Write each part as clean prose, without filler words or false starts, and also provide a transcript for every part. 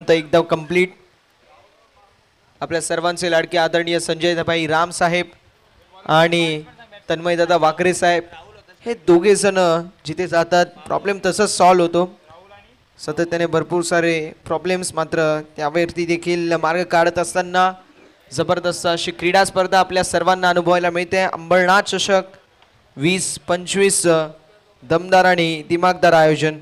फक्त एकदा कंप्लीट. आपल्या सर्वांचे लाडके आदरणीय संजय भाई राम साहेब आणि तन्मय दादा वाकरे साहेब हे दोघे जण जिथे जातात प्रॉब्लेम तसंच सॉल्व्ह होतो. सातत्याने भरपूर सारे प्रॉब्लेम्स मात्र त्यावरती देखील मार्ग काढत असताना जबरदस्त अशी क्रीडा स्पर्धा आपल्या सर्वांना अनुभवायला मिळते. अंबरनाथ चषक 20-25 दमदार आणि दिमागदार आयोजन.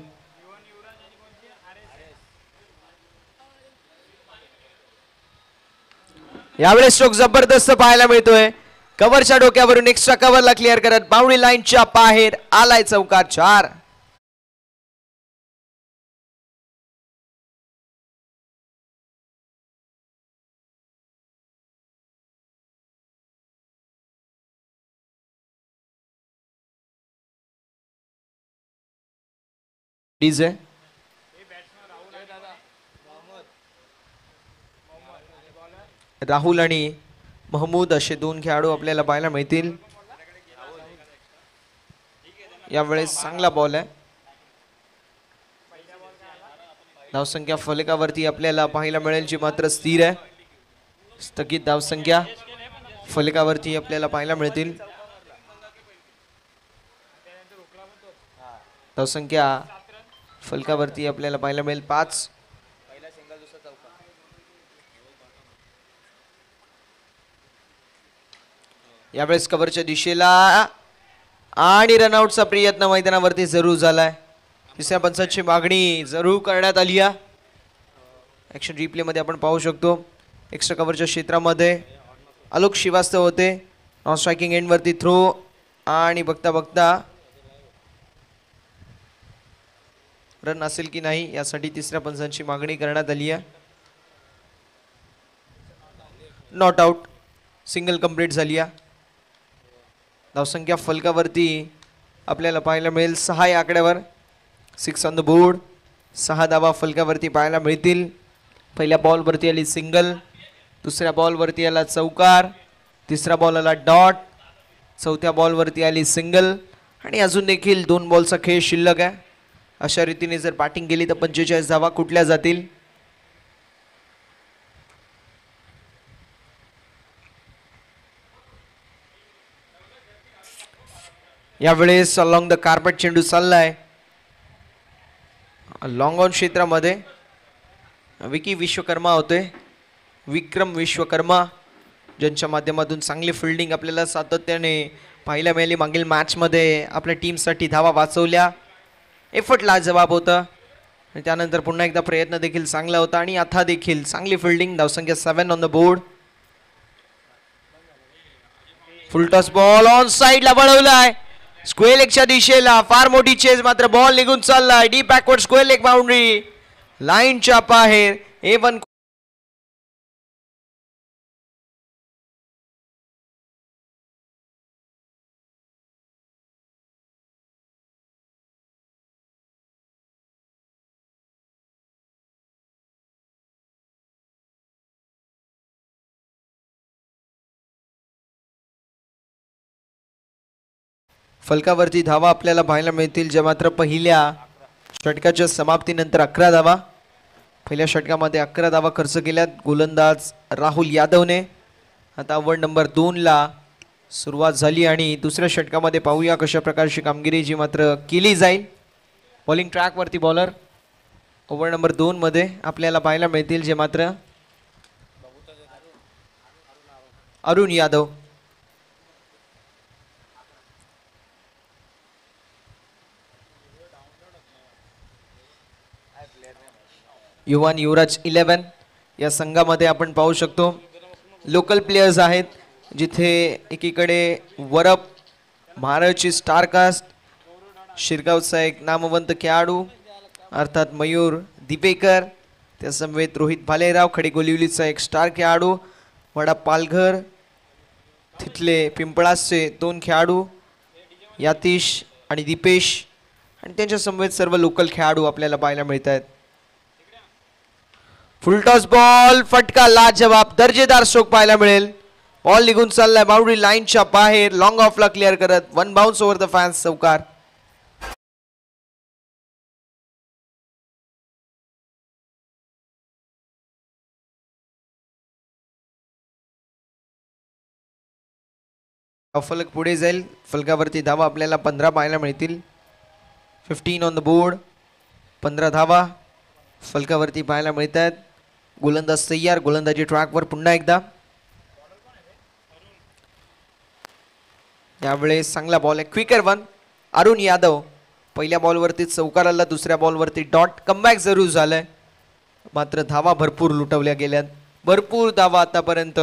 यावेळेस स्ट्रोक जबरदस्त पाहायला मिळतोय. कव्हरच्या डोक्यावरून एक्स्ट्रा कव्हरला क्लिअर करत बाउंड्री लाईनच्या बाहेर आलाय चौकार 4. डीजे राहुल आणि महमूद असे दोन खेळाडू आपल्याला पाहायला मिळतील. यावेळेस चांगला बॉल आहे. धावसंख्या फलकावरती आपल्याला पाहायला मिळेल जी मात्र स्थिर आहे. स्थगित धावसंख्या फलकावरती आपल्याला पाहायला मिळतील. धावसंख्या फलकावरती आपल्याला पाहायला मिळेल 5. यावेळेस कव्हरच्या दिशेला आणि रनआउटचा प्रयत्न मैदानावरती जरूर झालाय. तिसऱ्या पंचाची मागणी जरूर करण्यात आली आहे. ऍक्शन रिप्ले मध्ये आपण पाहू शकतो एक्स्ट्रा कव्हरच्या क्षेत्रामध्ये आलोक श्रीवास्तव होते. नॉन स्ट्रायकिंग एंड वरती थ्रो आणि बघता बघता रन असेल की नाही यासाठी तिसऱ्या पंचाची मागणी करण्यात आली आहे. नॉट आउट सिंगल कंप्लीट झाली आहे. धावसंख्या फलकावरती आपल्याला पाहायला मिळेल 6 या आकड्यावर. 6 ऑन द बोर्ड. 6 धावा फलकावरती पाहायला मिळतील. पहिल्या बॉलवरती आली सिंगल. दुसऱ्या बॉलवरती आला चौकार. तिसऱ्या बॉल आला डॉट. चौथ्या बॉलवरती आली सिंगल आणि अजून देखील 2 बॉलचा खेळ शिल्लक आहे. अशा रीतीने जर बॅटिंग केली तर 45 धावा कुठल्या जातील. यावेळेस अलॉंग द कार्पेट चेंडू चाललाय. लॉंग ऑन क्षेत्रामध्ये विकी विश्वकर्मा होते. विक्रम विश्वकर्मा ज्यांच्या माध्यमातून चांगली फिल्डिंग आपल्याला सातत्याने पाहायला मिळाली. मागील मॅचमध्ये आपल्या टीमसाठी धावा वाचवल्या. एफर्ट लाजवाब होता आणि त्यानंतर पुन्हा एकदा प्रयत्न देखील चांगला होता आणि आता देखील चांगली फिल्डिंग. धावसंख्या 7 on the board. Full toss ball on साइडला वळवलाय. स्क्वेअर लेगच्या दिशेला फार मोठी चेज मात्र बॉल निघून चाललाय. Deep backward square leg boundary लाईनच्या बाहेर. A1 फलकावरती धावा आपल्याला पाहायला मिळतील ज्या मात्र पहिल्या षटकाच्या समाप्तीनंतर 11 धावा. पहिल्या षटकामध्ये 11 धावा खर्च केल्यात गोलंदाज राहुल यादवने. आता ओव्हर नंबर 2 ला सुरुवात झाली आणि दुसऱ्या षटकामध्ये पाहूया कशा प्रकारची कामगिरी जी मात्र केली जाईल. बॉलिंग ट्रॅक वरती बॉलर ओव्हर नंबर 2 मध्ये आपल्याला पाहायला मिळतील जे मात्र अरुण यादव. युवान युवराज 11 या संघामध्ये आपण पाहू शकतो लोकल प्लेयर्स आहेत. जिथे एकीकडे वरप महाराष्ट्राची स्टारकास्ट शिरगावचा एक नामवंत खेळाडू अर्थात मयूर दिपेकर. त्यासमवेत रोहित भालेराव खडीगोलिवलीचा एक स्टार खेळाडू. वडा पालघर तिथले पिंपळासचे 2 खेळाडू यातीश आणि दीपेश आणि त्यांच्या समवेत सर्व लोकल खेळाडू आपल्याला पाहायला मिळत आहेत. फुल टॉस बॉल फटका लाजवाब दर्जेदार स्ट्रोक पाहायला मिळेल. बॉल निघून चाललाय बाउंड्री लाईनच्या बाहेर. लॉंग ऑफला क्लिअर करत 1 बाउन्स ओव्हर द फॅन्स चौकार. फलक पुढे जाईल. फलकावरती धावा आपल्याला 15 पाहायला मिळतील. 15 ऑन द बोर्ड. 15 धावा फलकावरती पाहायला मिळत आहेत. गोलंदाज तयार. गोलंदाजी ट्रॅकवर पुन्हा एकदा. यावेळेस चांगला बॉल आहे. Quicker one. अरुण यादव पहिल्या बॉलवरती चौकार आला. दुसऱ्या बॉलवरती डॉट. कमबॅक जरूर झालंय मात्र धावा भरपूर लुटवल्या गेल्यात. भरपूर धावा आतापर्यंत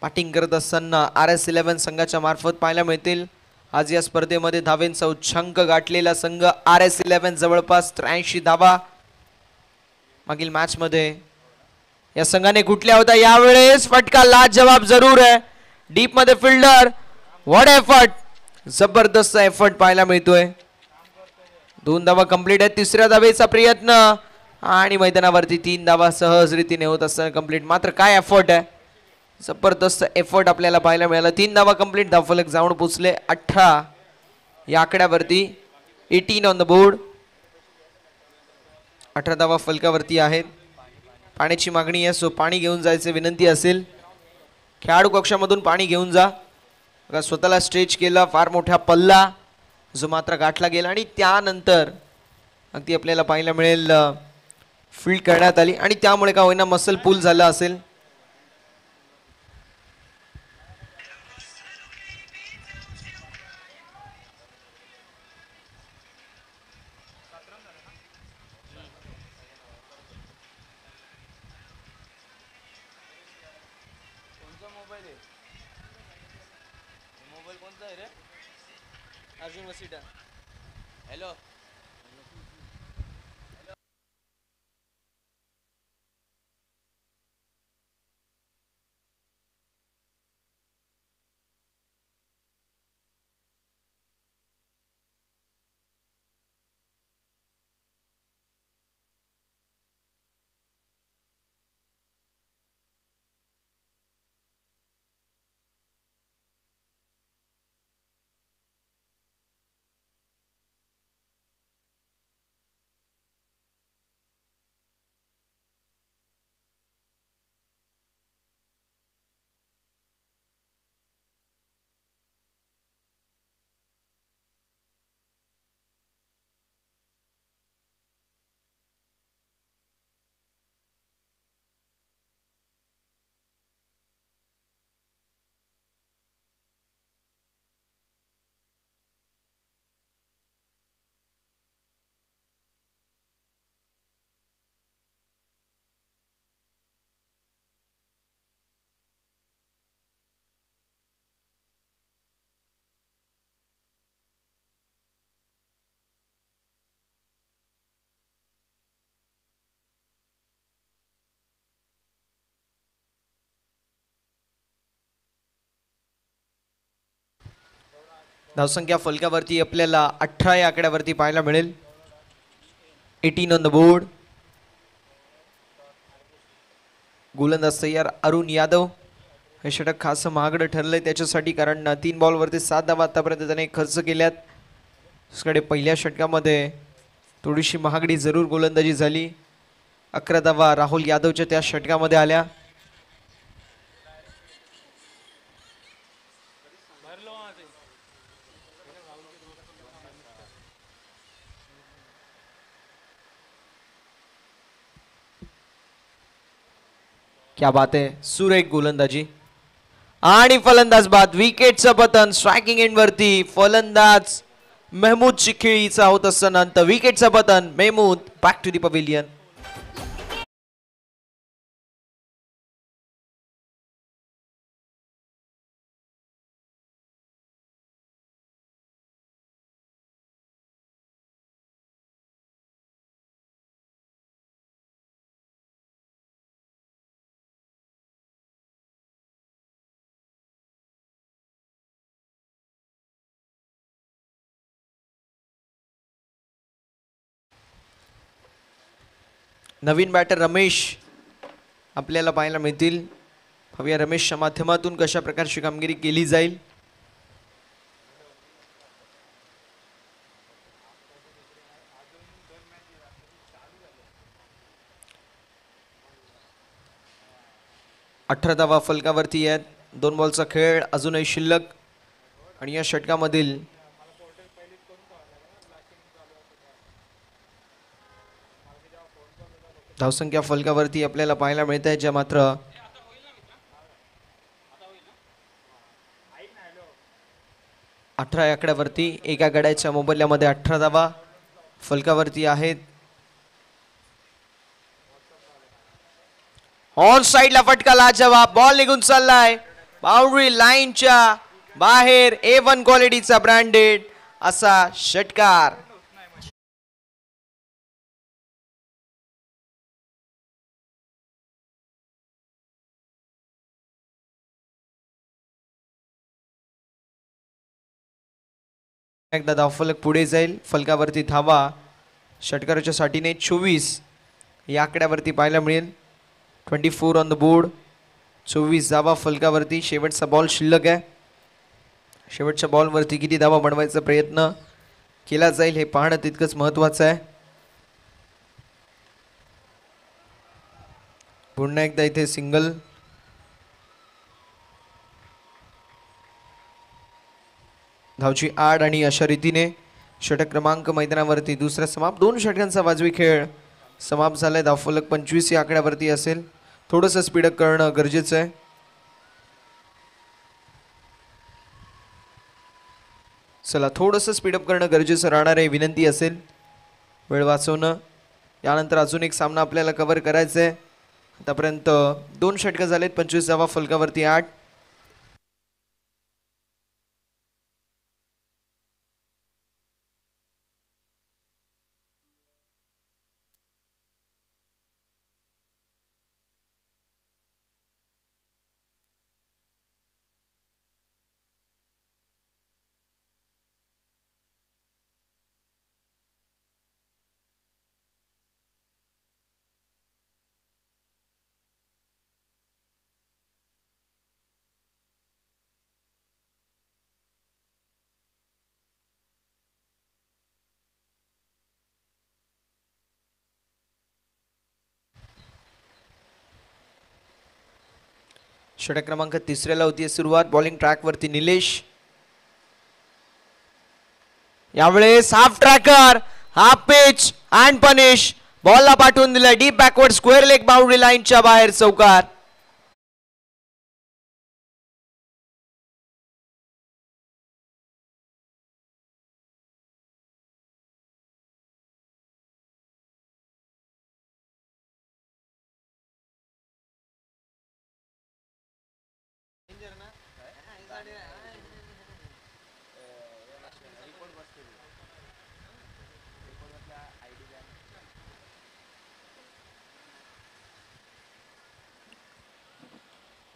बॅटिंग करत असताना RS11 संघाच्या मार्फत पाहायला मिळतील. आज या स्पर्धेमध्ये धावेंचा उच्चांक गाठलेला संघ RS11 जवळपास 83 धावा मागील मॅच मध्ये या संघाने कुठल्या होता. यावेळेस फटका लाजवाब जरूर आहे. डीप मध्ये फिल्डर. What effort. जबरदस्त एफर्ट पाहायला मिळतोय. 2 धावा कंप्लीट आहेत. तिसऱ्या धावेचा प्रयत्न आणि मैदानावरती 3 धावा सहज रीतीने होत असताना कंप्लीट. मात्र काय एफर्ट आहे. जबरदस्त एफर्ट आपल्याला पाहायला मिळाला. 3 धावा कंप्लीट. धावफलक जाऊन पोचले 18 या आकड्यावरती. 18 ऑन द बोर्ड. 18 धावा फलकावरती आहेत. पाण्याची मागणी आहे सो पाणी घेऊन जायचे विनंती असेल. खेळाडू कक्षामधून पाणी घेऊन जा. स्वतःला स्ट्रेच केला. फार मोठा पल्ला जो मात्र गाठला गेला आणि त्यानंतर अगदी आपल्याला पाहायला मिळेल फील्ड करण्यात आली आणि त्यामुळे का होईना मसल पूल झाला असेल. अर्जुन वसीटा. हॅलो. धावसंख्या फलकावरती आपल्याला 18 या आकड्यावरती पाहायला मिळेल. 18 ऑन द बोर्ड. गोलंदाज तयार अरुण यादव. हे षटक खास महागडं ठरलंय त्याच्यासाठी कारण 3 बॉलवरती 7 धावा आतापर्यंत त्याने खर्च केल्यात. दुसरीकडे पहिल्या षटकामध्ये थोडीशी महागडी जरूर गोलंदाजी झाली. 11 धावा राहुल यादवच्या त्या षटकामध्ये आल्या. क्या बात है. सुरेख गोलंदाजी आणि फलंदाज बाद. विकेटचं पतन स्ट्रायकिंग एंड वरती फलंदाज महमूद चिखळीचा होत असताना विकेटचं पतन. Mahmood back to the pavilion. नवीन बॅटर रमेश आपल्याला पाहायला मिळतील. पाहूया रमेशच्या माध्यमातून कशा प्रकारची कामगिरी केली जाईल. अठरा धावा फलकावरती आहेत. 2 बॉलचा खेळ अजूनही शिल्लक. आणि या षटकामधील धावसंख्या फलकावरती आपल्याला पाहायला मिळत आहे, ज्या मात्र 18 आकड्यावरती एका गड्याच्या मोबदल्यामध्ये 18 धावा फलकावरती आहेत. ऑन साइडला फटका लाजवाब, बॉल निघून चाललाय बाउंड्री लाईनच्या बाहेर. A1 क्वालिटीचा ब्रँडेड असा षटकार. एकदा धावफलक पुढे जाईल. फलकावरती धावा षटकाराच्या साठीने 24 या आकड्यावरती पाहायला मिळेल. 24 ऑन द बोर्ड. 24 धावा फलकावरती. शेवटचा बॉल शिल्लक आहे. शेवटच्या बॉलवरती किती धावा बनवायचा प्रयत्न केला जाईल हे पाहणं तितकंच महत्त्वाचं आहे. पुन्हा एकदा इथे सिंगल. धावची आड आणि अशा रीतीने षटक क्रमांक मैदानावरती दुसरा समाप्त. 2 षटकांचा वाजवी खेळ समाप्त झालाय. धावफलक 25 या आकड्यावरती असेल. थोडंसं स्पीडअप करणं गरजेचं आहे. चला थोडंसं स्पीडअप करणं गरजेचं राहणार आहे. विनंती असेल वेळ वाचवणं. यानंतर अजून एक सामना आपल्याला कव्हर करायचा आहे. आतापर्यंत 2 षटकं झालेत. 25 धावा फलकावरती 8. षटक क्रमांक 3ला होती सुरुवात. बॉलिंग ट्रॅक वरती निलेश. यावेळेस half tracker, half pitch and punish. बॉलला पाठवून दिलं deep backward square leg boundary लाईनच्या बाहेर चौकार.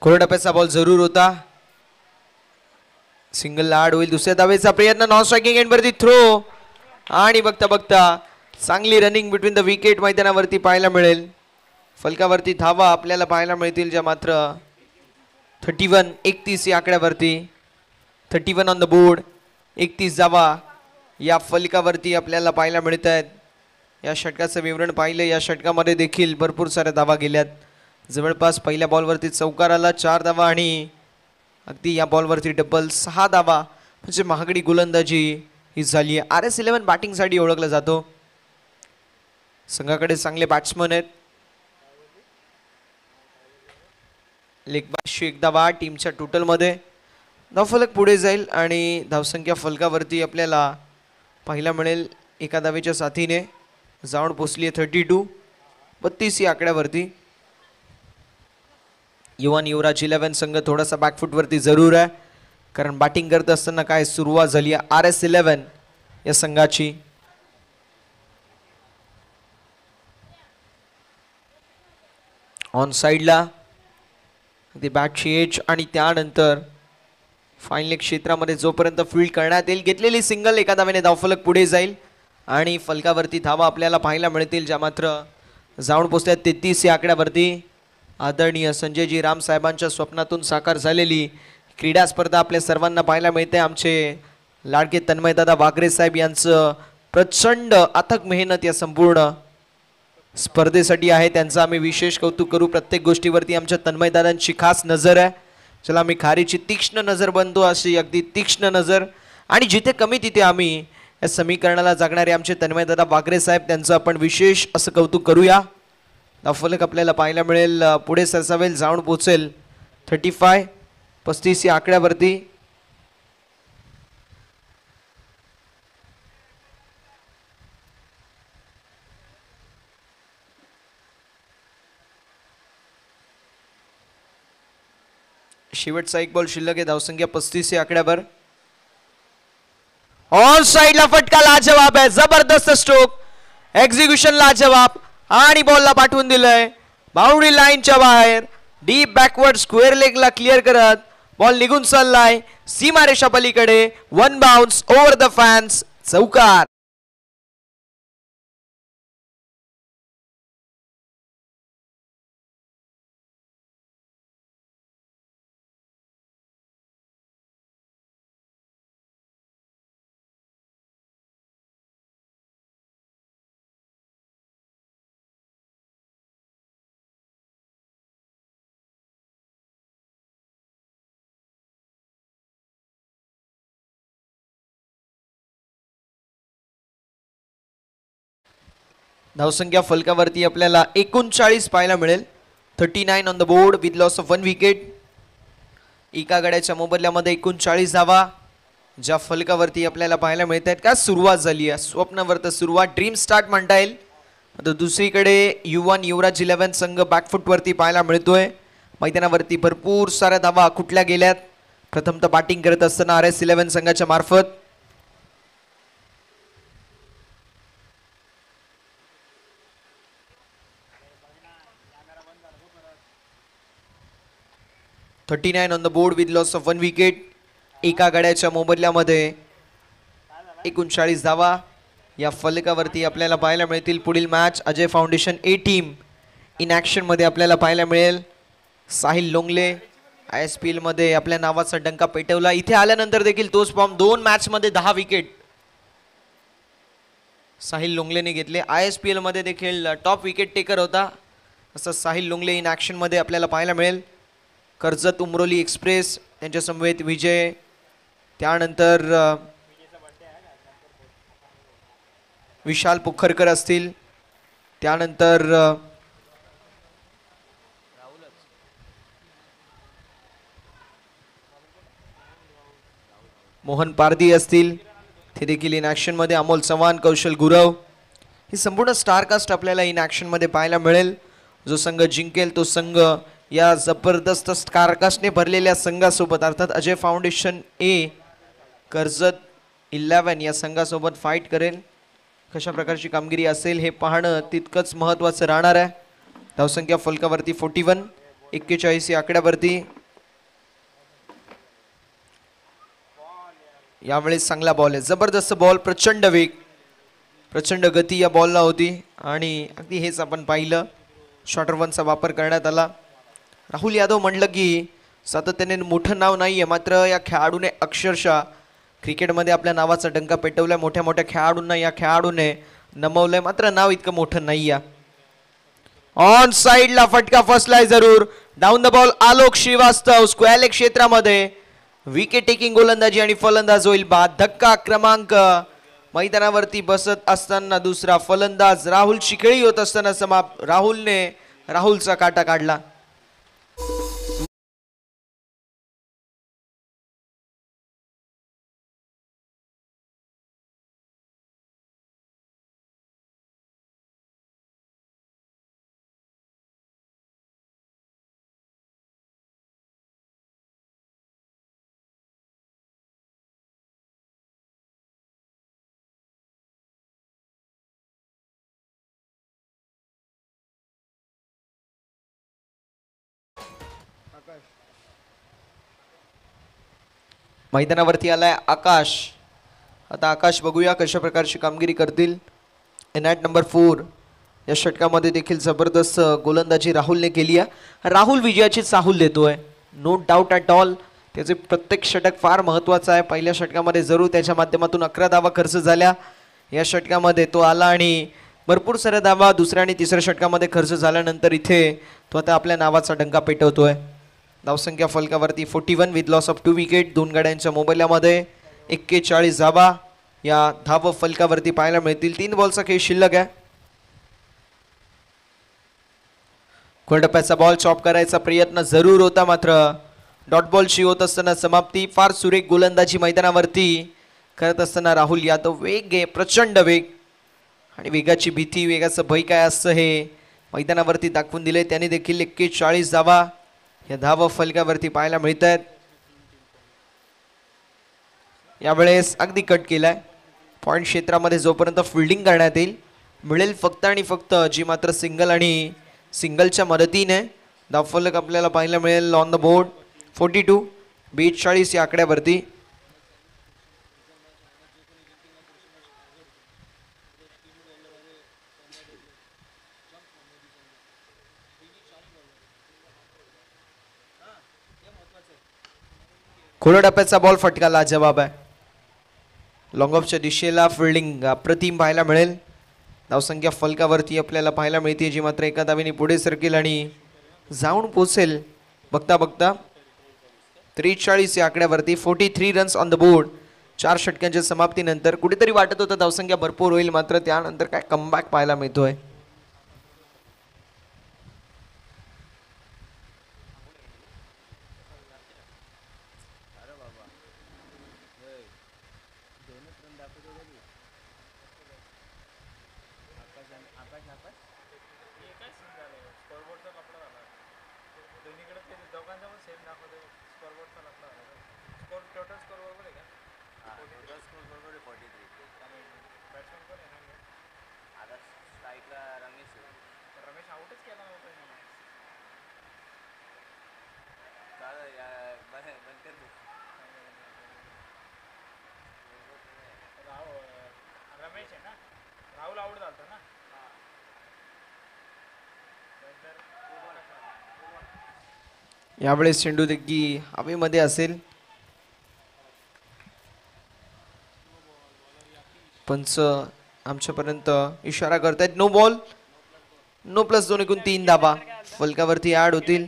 कोरडप्याचा बॉल जरूर होता. सिंगल आड होईल. दुसऱ्या धावेचा प्रयत्न. नॉन स्ट्रायकिंग एंड वरती थ्रो आणि बघता बघता चांगली रनिंग बिटवीन द विकेट मैदानावरती पाहायला मिळेल. फलकावरती धावा आपल्याला पाहायला मिळतील, ज्या मात्र 31 या आकड्यावरती. 31 ऑन द बोर्ड. 31 धावा या फलकावरती आपल्याला पाहायला मिळत आहेत. या षटकाचं विवरण पाहिलं. या षटकामध्ये देखील भरपूर साऱ्या धावा गेल्यात. जवळपास पहिल्या बॉलवरती चौकार आला. 4 धावा आणि अगदी या बॉलवरती डबल 6 धावा. म्हणजे महागडी गोलंदाजी ही झाली आहे. RS11 बॅटिंगसाठी ओळखला जातो. संघाकडे चांगले बॅट्समन आहेत. लेगबाशी 1 धावा टीमच्या टोटलमध्ये. धावफलक पुढे जाईल आणि धावसंख्या फलकावरती आपल्याला पाहायला मिळेल एका धावेच्या साथीने जाऊन पोचली आहे 32 या आकड्यावरती. युवराज 11 संघ थोडासा बॅकफुटवरती जरूर आहे, कारण बॅटिंग करत असताना काय सुरुवात झाली आहे RS11 या संघाची. ऑन साइडला ती बॅटची एज आणि त्यानंतर फाईनल क्षेत्रामध्ये जोपर्यंत फील्ड करण्यात येईल. घेतलेली सिंगल एका धावेने धावफलक पुढे जाईल आणि फलकावरती धावा आपल्याला पाहायला मिळतील, ज्या मात्र जाऊन पोचल्या 33 या आकड्यावरती. आदरणीय संजयजी राम साहेबांच्या स्वप्नातून साकार झालेली क्रीडा स्पर्धा आपल्या सर्वांना पाहायला मिळते. आमचे लाडके तन्मयदादा वागरे साहेब यांचं प्रचंड अथक मेहनत या संपूर्ण स्पर्धेसाठी आहे. त्यांचं आम्ही विशेष कौतुक करू. प्रत्येक गोष्टीवरती आमच्या तन्मयदादांची खास नजर आहे. चला आम्ही खारीची तीक्ष्ण नजर बनतो, अशी अगदी तीक्ष्ण नजर. आणि जिथे कमी तिथे आम्ही या समीकरणाला जागणारे आमचे तन्मयदादा वागरे साहेब, त्यांचं आपण विशेष असं कौतुक करूया. फलक आपल्याला पाहायला मिळेल, पुढे सरसावेल, जाऊन पोचेल 35 या आकड्यावरती. शेवटचा एक बॉल शिल्लक आहे, धावसंख्या 35 या आकड्यावर. ऑन साइडला फटका लाजवाब आहे, जबरदस्त स्ट्रोक, एक्झिक्युशन लाजवाब. आणि बॉलला पाठवून दिलंय बाउंड्री लाईनच्या बाहेर, डीप बॅकवर्ड स्क्वेअर लेगला क्लिअर करत बॉल निघून चाललाय सीमारेषा पलीकडे. One bounce over the fans, चौकार. धावसंख्या फलकावरती आपल्याला 39 पाहायला मिळेल. 39 on the board with loss of 1 wicket. एका गड्याच्या मोबदल्यामध्ये 39 धावा ज्या फलकावरती आपल्याला पाहायला मिळत आहेत. का सुरुवात झाली आहे, स्वप्नवर्त सुरुवात, ड्रीम स्टार्ट म्हणता येईल. आता दुसरीकडे युवन युवराज 11 संघ बॅकफुटवरती पाहायला मिळतोय. मैदानावरती भरपूर साऱ्या धावा कुठल्या गेल्यात. प्रथमतः बॅटिंग करत असताना RS11 संघाच्या मार्फत 39 on the board with loss of 1 wicket. एका गड्याच्या मोबदल्यामध्ये 39 धावा या फलकावरती आपल्याला पाहायला मिळतील. पुढील match Ajay foundation A team in action मध्ये आपल्याला पाहायला मिळेल. साहिल लोंगले ISPL मध्ये आपल्या नावाचा डंका पेटवला. इथे आल्यानंतर देखील तोच फॉर्म, 2 मॅच मध्ये 10 विकेट साहिल लोंगलेने घेतले. ISPL मध्ये देखील टॉप विकेट टेकर होता. असं साहिल लोंगले इन ॲक्शन मध्ये आपल्याला पाहायला मिळेल. कर्जत उमरोली एक्सप्रेस त्यांच्या समवेत विजय, त्यानंतर विशाल पोखरकर असतील, त्यानंतर मोहन पारदी असतील, ते देखील इन ॲक्शन मध्ये. अमोल चव्हाण, कौशल गुरव, ही संपूर्ण स्टारकास्ट आपल्याला इन ॲक्शन मध्ये पाहायला मिळेल. जो संघ जिंकेल तो संघ या जबरदस्त स्टारकास्टने भरलेल्या संघासोबत अर्थात अजय फाउंडेशन ए कर्जत 11 या संघासोबत फाईट करेल. कशा प्रकारची कामगिरी असेल हे पाहणं तितकंच महत्त्वाचं राहणार आहे. धावसंख्या फलकावरती 41, 41 या आकड्यावरती. यावेळेस चांगला बॉल आहे, जबरदस्त बॉल, प्रचंड वेग, प्रचंड गती या बॉलला होती. आणि अगदी हेच आपण पाहिलं, शॉर्टर वनचा वापर करण्यात आला. राहुल यादव म्हटलं की सातत्याने मोठं नाव नाही आहे, मात्र या खेळाडूने अक्षरशः क्रिकेटमध्ये आपल्या नावाचा डंका पेटवलाय. मोठ्या मोठ्या खेळाडूंना या खेळाडूने नमवलंय, मात्र नाव इतकं मोठं नाही आहे. ऑन साइडला फटका फसलाय जरूर. Down the ball Alok Srivastava square leg क्षेत्रामध्ये विकेट टेकिंग गोलंदाजी आणि फलंदाज होईल बाद. धक्का क्रमांक मैदानावरती बसत असताना दुसरा फलंदाज राहुल शिखेळी होत असताना समाप्त. राहुलने राहुलचा काटा काढला. मैदानावरती आलाय आकाश. आता आकाश बघूया कशा प्रकारची कामगिरी करतील. एनॅट नंबर 4 या षटकामध्ये देखील जबरदस्त गोलंदाजी राहुलने केली आहे. राहुल विजयाची चाहूल देतोय, नो डाऊट ॲट ऑल. त्याचे प्रत्येक षटक फार महत्त्वाचं आहे. पहिल्या षटकामध्ये जरूर त्याच्या माध्यमातून 11 धावा खर्च झाल्या. या षटकामध्ये तो आला आणि भरपूर साऱ्या धावा दुसऱ्या आणि तिसऱ्या षटकामध्ये खर्च झाल्यानंतर इथे तो आता आपल्या नावाचा डंका पेटवतोय. धावसंख्या फलकावरती 41 विथ लॉस ऑफ 2 विकेट. दोन गाड्यांच्या मोबाईलमध्ये 41 धावा या धाव फलकावरती पाहायला मिळतील. 3 बॉलचा खेळ शिल्लक आहे. खोलटप्प्याचा बॉल चॉप करायचा प्रयत्न जरूर होता, मात्र डॉट बॉलशी होत असताना समाप्ती. फार सुरेख गोलंदाजी मैदानावरती करत असताना राहुल यादव. वेग आहे, प्रचंड वेग, आणि वेगाची भीती, वेगाचं भय काय असतं हे मैदानावरती दाखवून दिले. त्याने देखील 41 धावा या धाव फलकावरती पाहायला मिळत आहेत. यावेळेस अगदी कट केलाय. पॉइंट क्षेत्रामध्ये जोपर्यंत फिल्डिंग करण्यात येईल मिळेल फक्त आणि फक्त जी मात्र सिंगल आणि सिंगलच्या मदतीने धावफलक आपल्याला पाहायला मिळेल. ऑन द बोर्ड 42 42 या आकड्यावरती. खोल टप्प्याचा बॉल फटका लाजवाब आहे. लॉंग ऑफच्या दिशेला फिल्डिंग अप्रतिम पाहायला मिळेल. धावसंख्या फलकावरती आपल्याला पाहायला मिळते जी मात्र एका धावेने पुढे सरकेल आणि जाऊन पोचेल बघता बघता 43 या आकड्यावरती. 43 रन्स ऑन द बोर्ड. 4 षटकांच्या समाप्तीनंतर कुठेतरी वाटत होतं धावसंख्या भरपूर होईल, मात्र त्यानंतर काय कमबॅक पाहायला मिळतोय. यावेळेस चेंडू देखील हवेमध्ये असेल. पंच आमच्यापर्यंत इशारा करतायत नो बॉल. नो प्लस 2 एकूण 3 धाबा फलकावरती ऍड होतील.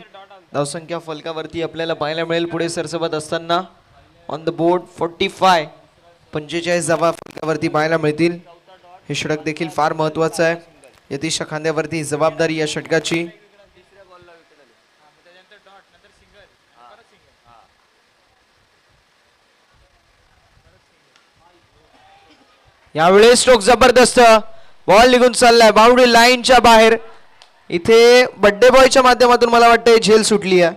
धावसंख्या फलकावरती आपल्याला पाहायला मिळेल पुढे सरसवत असताना ऑन द बोर्ड 45 45 धाबा फलकावरती पाहायला मिळतील. हे षटक देखील फार महत्वाचं आहे. यतीशच्या खांद्यावरती जबाबदारी या षटकाची. यावेळेस स्ट्रोक जबरदस्त. बॉल निघून चाललाय बाउंड्री लाईनच्या बाहेर. इथे बड्डे बॉयच्या माध्यमातून मला वाटतं झेल सुटली आहे.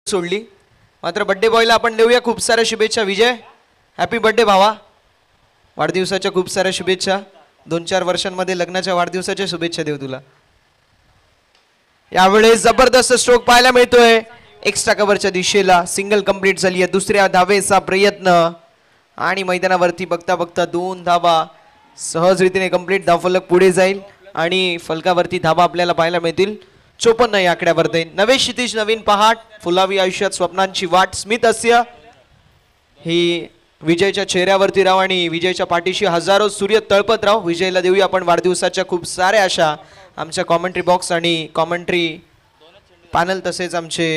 सोडली, मात्र बड्डे बॉयला आपण देऊया खूप साऱ्या शुभेच्छा. विजय, हॅपी बर्थडे भावा. वाढदिवसाच्या खूप साऱ्या शुभेच्छा. 2-4 वर्षांमध्ये लग्नाच्या वाढदिवसाच्या शुभेच्छा देऊ तुला. यावेळेस जबरदस्त स्ट्रोक पाहायला मिळतोय. एक्स्ट्रा कव्हरच्या दिशेला सिंगल कंप्लीट झाली आहे. दुसऱ्या धावेचा प्रयत्न आणि मैदानावरती बघता बघता 2 धावा सहजरीतीने कंप्लीट. धावफलक पुढे जाईल आणि फलकावरती धावा आपल्याला पाहायला मिळतील 54 या आकड्यावरती. नवे क्षितिज नवीन पहाट, फुलावी आयुष्यात स्वप्नांची वाट. स्मित हास्य ही विजयच्या चेहऱ्यावरती राव आणि विजयच्या पाठीशी हजारो सूर्य तळपत राव. विजयला देऊया आपण वाढदिवसाच्या खूप साऱ्या अशा आमच्या कॉमेंट्री बॉक्स आणि कॉमेंट्री पॅनल तसेच आमचे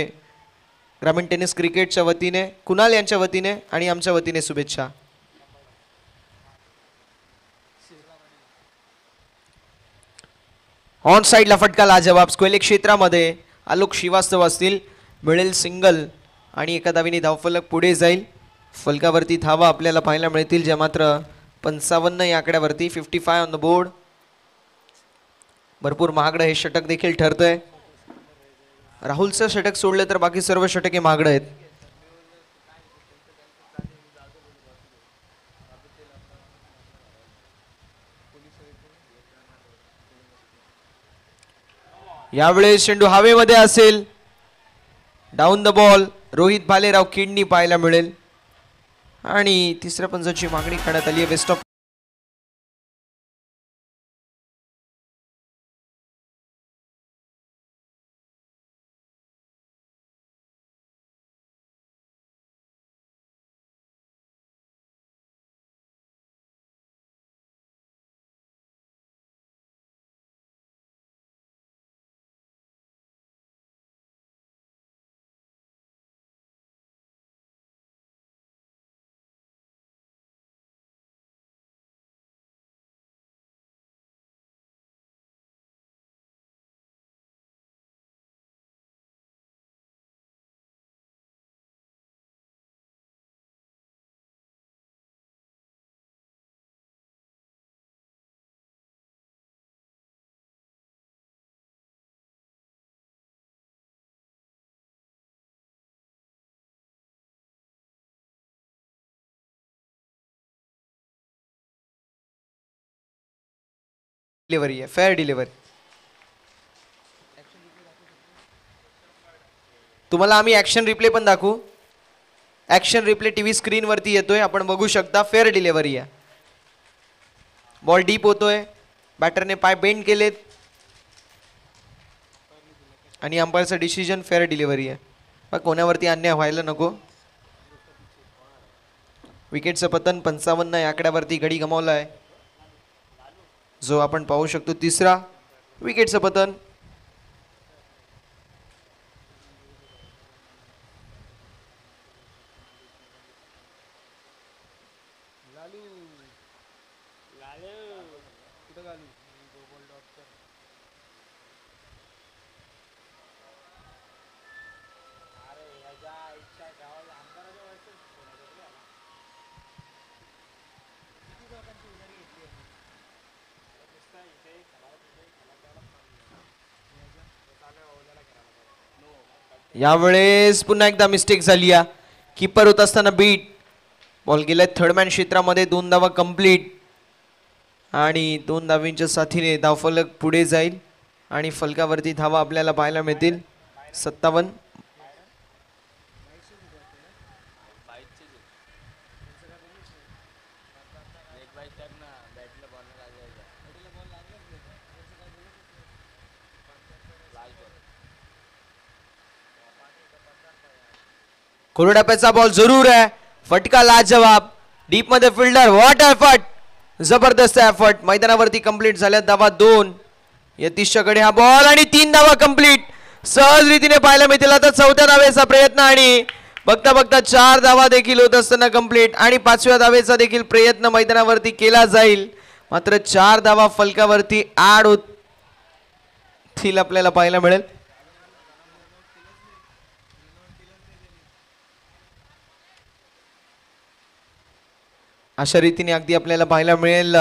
ग्रामीण टेनिस क्रिकेटच्या वतीने, कुणाल यांच्या वतीने आणि आमच्या वतीने शुभेच्छा. ऑन साइडला फटका लाजवाब. स्क्वेलिक क्षेत्रामध्ये आलोक श्रीवास्तव असतील. मिळेल सिंगल आणि एका धावेने धावफलक पुढे जाईल. फलकावरती धावा आपल्याला पाहायला मिळतील ज्या मात्र 55 या आकड्यावरती. 55 ऑन द बोर्ड. भरपूर महागडं हे षटक देखील ठरतंय. राहुलचं षटक सोडलं तर बाकी सर्व षटके महागडं आहेत. यावेळेस चेंडू हवेमध्ये असेल. Down the ball. Rohit Bhalerao kidney पाहायला मिळेल आणि तिसऱ्या पंचाची मागणी करण्यात आली आहे. वेस्ट ऑफ डिलिव्हरी आहे, फेअर डिलिव्हरी. तुम्हाला आम्ही ऍक्शन रिप्ले पण दाखवू. ऍक्शन रिप्ले टीव्ही स्क्रीन वरती येतोय, आपण बघू शकता. फेअर डिलिव्हरी आहे. बॉल डीप होतोय, बॅटरने पाय बेंड केलेत आणि अंपायरचं डिसिजन फेअर डिलिव्हरी आहे. मग कोणावरती अन्याय व्हायला नको. विकेटचं पतन 55 या आकड्यावरती गडी गमावलाय, जो आपण पाहू शकतो. तिसरा विकेटचं पतन. यावेळेस पुन्हा एकदा मिस्टेक झाली. या कीपर होत असताना बीट. बॉल गेलाय थर्डमॅन क्षेत्रामध्ये. 2 धावा कंप्लीट आणि 2 धावींच्या साथीने धावफलक पुढे जाईल आणि फलकावरती धावा आपल्याला पाहायला मिळतील. 57. कोरडाप्याचा बॉल जरूर आहे. फटका लाजवाब. डीप मध्ये फिल्डर. व्हॉट एफर्ट, जबरदस्त एफर्ट. मैदानावरती कंप्लीट झाल्या धावा 2. यतीशच्याकडे हा बॉल आणि 3 धावा कंप्लीट सहज रीतीने पाहायला मिळतील. आता 4थ्या धावेचा प्रयत्न आणि बघता बघता 4 धावा देखील होत असताना कंप्लीट आणि 5व्या धावेचा देखील प्रयत्न मैदानावरती केला जाईल. मात्र 4 धावा फलकावरती ऍड होतील आपल्याला पाहायला मिळेल. अशा रीतीने अगदी आपल्याला पाहायला मिळेल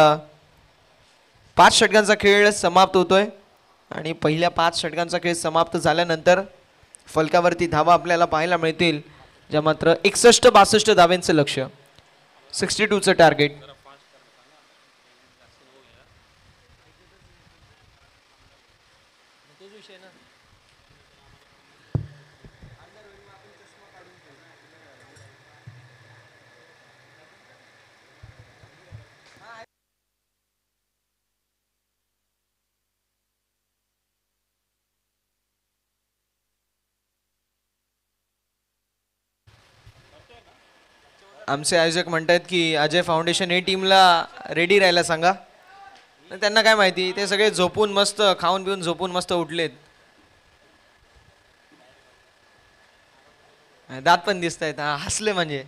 5 षटकांचा खेळ समाप्त होतोय आणि पहिल्या 5 षटकांचा खेळ समाप्त झाल्यानंतर फलकावरती धावा आपल्याला पाहायला मिळतील, ज्या मात्र 61-62 धावांचं लक्ष, 62चं टार्गेट. आमचे आयोजक म्हणतात की अजय फाउंडेशन हे टीमला रेडी राहायला सांगा. त्यांना काय माहिती, ते सगळे झोपून मस्त खाऊन पिऊन झोपून मस्त उठलेत. दात पण दिसत आहेत, हसले म्हणजे.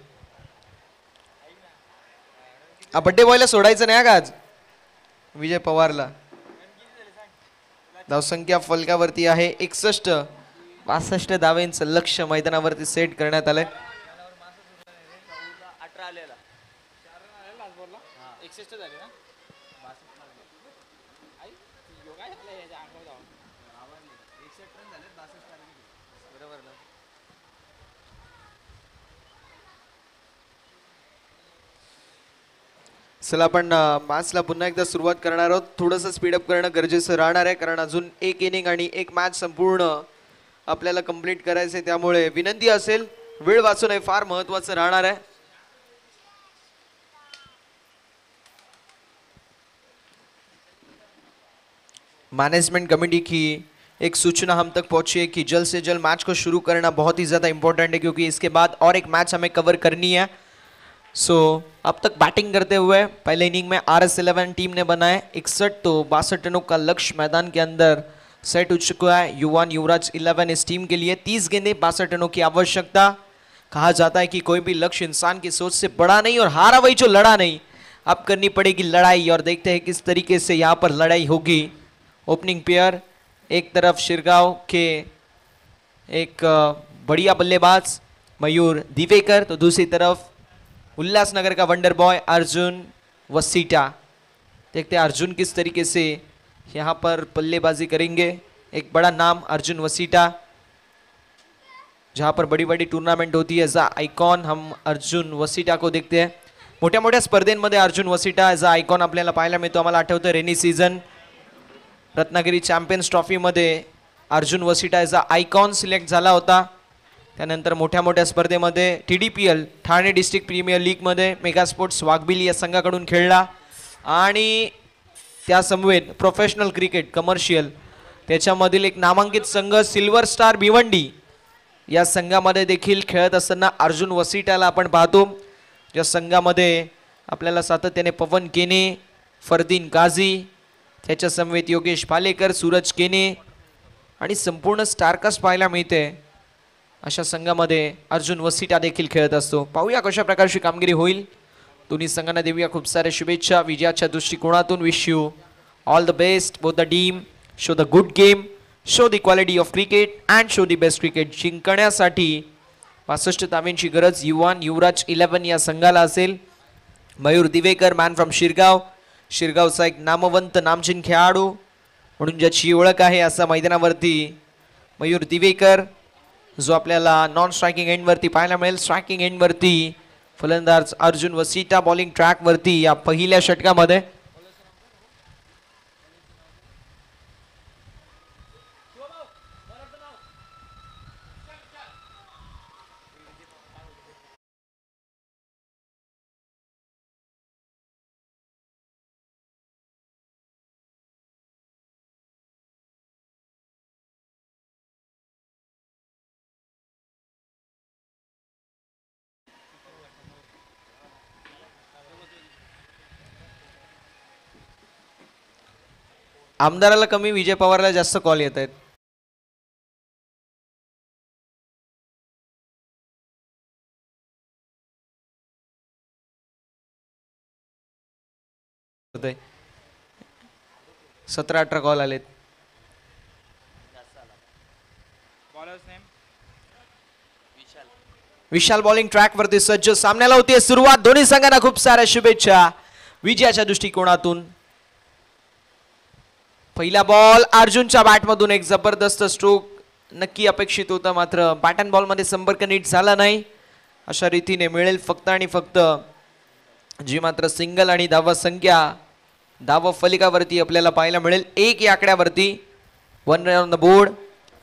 बड्डे बॉयला सोडायचं नाही का आज विजय पवारला. धावसंख्या फलकावरती आहे 61-62 धावांचं लक्ष मैदानावरती सेट करण्यात आलंय. चला आपण मॅचला पुन्हा एकदा सुरुवात करणार आहोत. थोडंसं स्पीडअप करणं गरजेचं राहणार आहे, कारण अजून एक इनिंग आणि एक मॅच संपूर्ण आपल्याला कंप्लीट करायचं आहे. त्यामुळे विनंती असेल वेळ वाचवणं हे फार महत्त्वाचं राहणार आहे. मैनेजमेंट कमेटी की एक सूचना हम तक पहुंची है कि जल्द से जल्द मैच को शुरू करना बहुत ही ज़्यादा इंपॉर्टेंट है, क्योंकि इसके बाद और एक मैच हमें कवर करनी है. अब तक बैटिंग करते हुए पहले इनिंग में RS11 टीम ने बनाए 61 तो 62 रनों का लक्ष्य मैदान के अंदर सेट हो चुका है. युवान युवराज 11 इस टीम के लिए 30 गेंदें 62 रनों की आवश्यकता. कहा जाता है कि कोई भी लक्ष्य इंसान की सोच से बड़ा नहीं और हारा वही जो लड़ा नहीं. अब करनी पड़ेगी लड़ाई और देखते हैं किस तरीके से यहाँ पर लड़ाई होगी. ओपनिंग पेयर एक तरफ शिरगांव के एक बढ़िया बल्लेबाज मयूर दिवेकर, तो दूसरी तरफ उल्लासनगर का वंडर बॉय अर्जुन वसीटा. देखते हैं अर्जुन किस तरीके से यहाँ पर बल्लेबाजी करेंगे. एक बड़ा नाम अर्जुन वसीटा, जहाँ पर बड़ी बड़ी टूर्नामेंट होती है एज अ आयकॉन हम अर्जुन वसीटा को देखते हैं. मोठ्या मोठ्या स्पर्धेमध्ये Arjun Vasita as a icon आपल्याला पाहायला मिळतो. आम्हाला आठवतं रेनी सीझन रत्नागिरी चॅम्पियन्स ट्रॉफीमध्ये अर्जुन वसिटा याचा आयकॉन सिलेक्ट झाला होता. त्यानंतर मोठ्या मोठ्या स्पर्धेमध्ये TDPL ठाणे डिस्ट्रिक्ट प्रीमियर लीगमध्ये मेगा स्पोर्ट्स वाघबिली या संघाकडून खेळला आणि त्या समवेत प्रोफेशनल क्रिकेट कमर्शियल त्याच्यामधील एक नामांकित संघ सिल्वर स्टार भिवंडी या संघामध्ये देखील खेळत असताना अर्जुन वसिटाला आपण पाहतो. या संघामध्ये आपल्याला सातत्याने पवन केने, फरदीन काझी, त्याच्या समवेत योगेश पालेकर, सूरज केने आणि संपूर्ण स्टारकास्ट पाहायला मिळते. अशा संघामध्ये अर्जुन वसिटा देखील खेळत असतो. पाहूया कशा प्रकारची कामगिरी होईल. दोन्ही संघांना देऊया खूप साऱ्या शुभेच्छा. विजयाच्या दृष्टिकोनातून wish you all the best both the team. Show the good game, show the quality of cricket and show the best cricket. जिंकण्यासाठी 65 धावांची गरज युवराज 11 या संघाला असेल. मयूर दिवेकर मॅन फ्रॉम शिरगाव, शिरगावचा एक नामवंत नामचीन खेळाडू म्हणून ज्याची ओळख आहे असा मैदानावरती मयूर दिवेकर जो आपल्याला नॉन स्ट्रायकिंग एंडवरती पाहायला मिळेल. स्ट्रायकिंग एंडवरती फलंदाज अर्जुन वसिटा, बॉलिंग ट्रॅकवरती या पहिल्या षटकामध्ये. आमदाराला कमी, विजय पवारला जास्त कॉल येत आहेत. होतंय 17-18 कॉल आलेत. विशाल बॉलिंग ट्रॅक वरती सज्ज. सामन्याला होती सुरुवात. दोन्ही संघांना खूप साऱ्या शुभेच्छा विजयाच्या दृष्टिकोनातून. पहिला बॉल अर्जुनच्या बॅटमधून एक जबरदस्त स्ट्रोक नक्की अपेक्षित होता, मात्र बॅट अँड बॉल मध्ये संपर्क नीट झाला नाही. अशा रीतीने मिळेल फक्त आणि फक्त जी मात्र सिंगल आणि धावा संख्या धावा फलिकावरती आपल्याला पाहायला मिळेल. 1 या आकड्यावरती 1 रन ऑन द बोर्ड.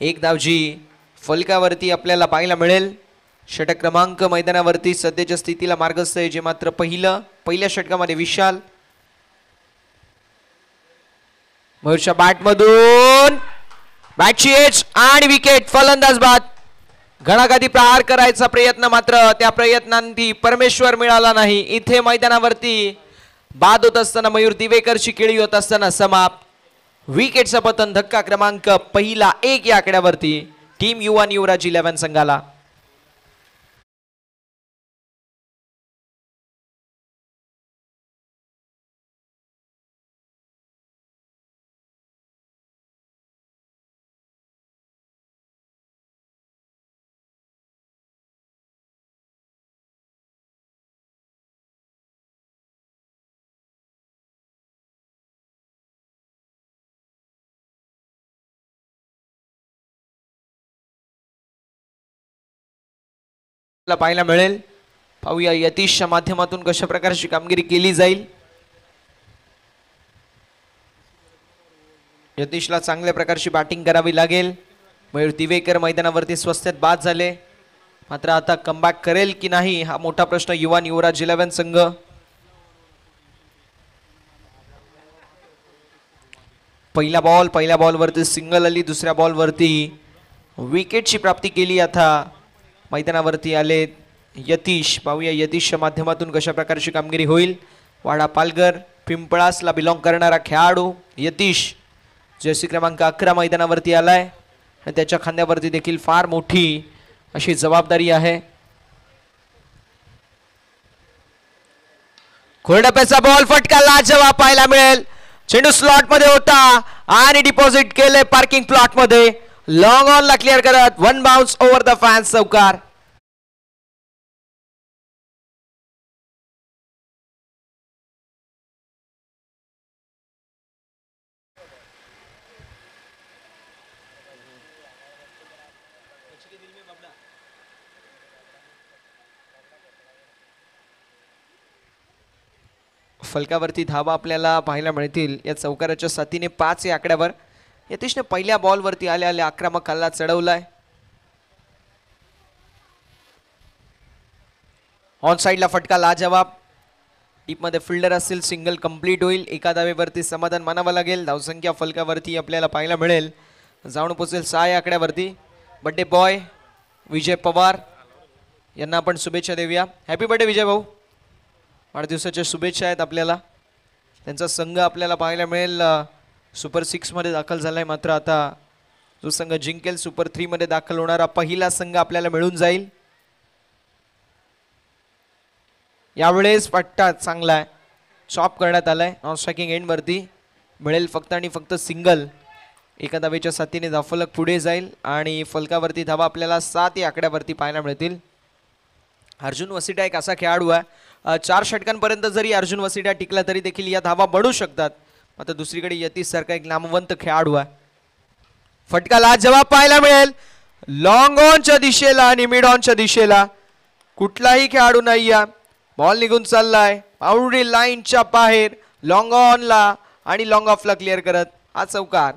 1 धाव जी फलकावरती आपल्याला पाहायला मिळेल. षटक क्रमांक मैदानावरती सध्याच्या स्थितीला मार्गस्थ आहे, जे मात्र पहिल्या षटकामध्ये विशाल. मयूरच्या बॅटमधून बॅटची एज आणि विकेट. फलंदाज बाद. घणाघाती प्रहार करायचा प्रयत्न, मात्र त्या प्रयत्नांती परमेश्वर मिळाला नाही. इथे मैदानावरती बाद होत असताना मयूर दिवेकरची केळी होत असताना समाप्त. विकेटचं पतन. धक्का क्रमांक पहिला 1 या आकड्यावरती टीम युवराज 11 संघाला. पाहायला मिळेल. पाहूया यतीशच्या माध्यमातून कशा प्रकारची कामगिरी केली जाईल. यतीशला चांगल्या प्रकारची बॅटिंग करावी लागेल. मयूर दिवेकर मैदानावरती स्वस्तात बाद झाले, मात्र आता कमबॅक करेल की नाही हा मोठा प्रश्न युवराज 11 संघ. पहिला बॉल वरती सिंगल आली. दुसऱ्या बॉल वरती विकेटची प्राप्ती केली. आता मैदानावरती आले यतीश. पाहूया यतीशच्या माध्यमातून कशा प्रकारची कामगिरी होईल. वाडा पालघर पिंपळासला बिलॉंग करणारा खेळाडू यतीश जर्सी क्रमांक 11 मैदानावरती आलाय आणि त्याच्या खांद्यावरती देखील फार मोठी अशी जबाबदारी आहे. खोलडप्याचा बॉल फटका लाजवाब पाहायला मिळेल. चेंडू स्लॉट मध्ये होता आणि डिपॉझिट केले पार्किंग प्लॉट मध्ये. लॉंग ऑन ला क्लिअर करत 1 बाउन्स ओव्हर द फॅन्स. चौकार. फलकावरती धावा आपल्याला पाहायला मिळतील या चौकाराच्या साथीने 5 या आकड्यावर. यतीशने पहिल्या बॉलवरती आल्या आल्या आक्रमक हल्ला चढवलाय. ऑन साइडला फटका लाजवाब. टीपमध्ये फिल्डर असेल सिंगल कंप्लीट होईल. एका धावेवरती समाधान मानावं लागेल. धावसंख्या फलकावरती आपल्याला पाहायला मिळेल जाऊन पोचेल 6 या आकड्यावरती. बर्थडे बॉय विजय पवार यांना आपण शुभेच्छा देऊया. हॅपी बर्थडे विजय भाऊ. वाढदिवसाच्या शुभेच्छा आहेत आपल्याला. त्यांचा संघ आपल्याला पाहायला मिळेल सुपर 6 मध्ये दाखल झालाय. मात्र आता जो संघ जिंकेल सुपर 3 मध्ये दाखल होणारा पहिला संघ आपल्याला मिळून जाईल. यावेळेस पट्टा चांगला आहे चॉप करण्यात आलाय. नॉन स्ट्रायकिंग एंड वरती मिळेल फक्त आणि फक्त सिंगल. एका धावेच्या साथीने धावफलक पुढे जाईल आणि फलकावरती धावा आपल्याला 7 या आकड्यावरती पाहायला मिळतील. अर्जुन वसिटा एक असा खेळाडू आहे 4 षटकांपर्यंत जरी अर्जुन वसिटा टिकला तरी देखील या धावा बनू शकतात. मात्र दुसरीकडे यतीश सारखा एक नामवंत खेळाडू आहे. फटका लाजवाब पाहायला मिळेल लॉंग ऑनच्या दिशेला आणि मिड ऑनच्या दिशेला. कुठलाही खेळाडू नाही या. बॉल निघून चाललाय बाउंड्री लाईनच्या बाहेर लॉंग ऑनला आणि लॉंग ऑफला क्लिअर करत हा चौकार.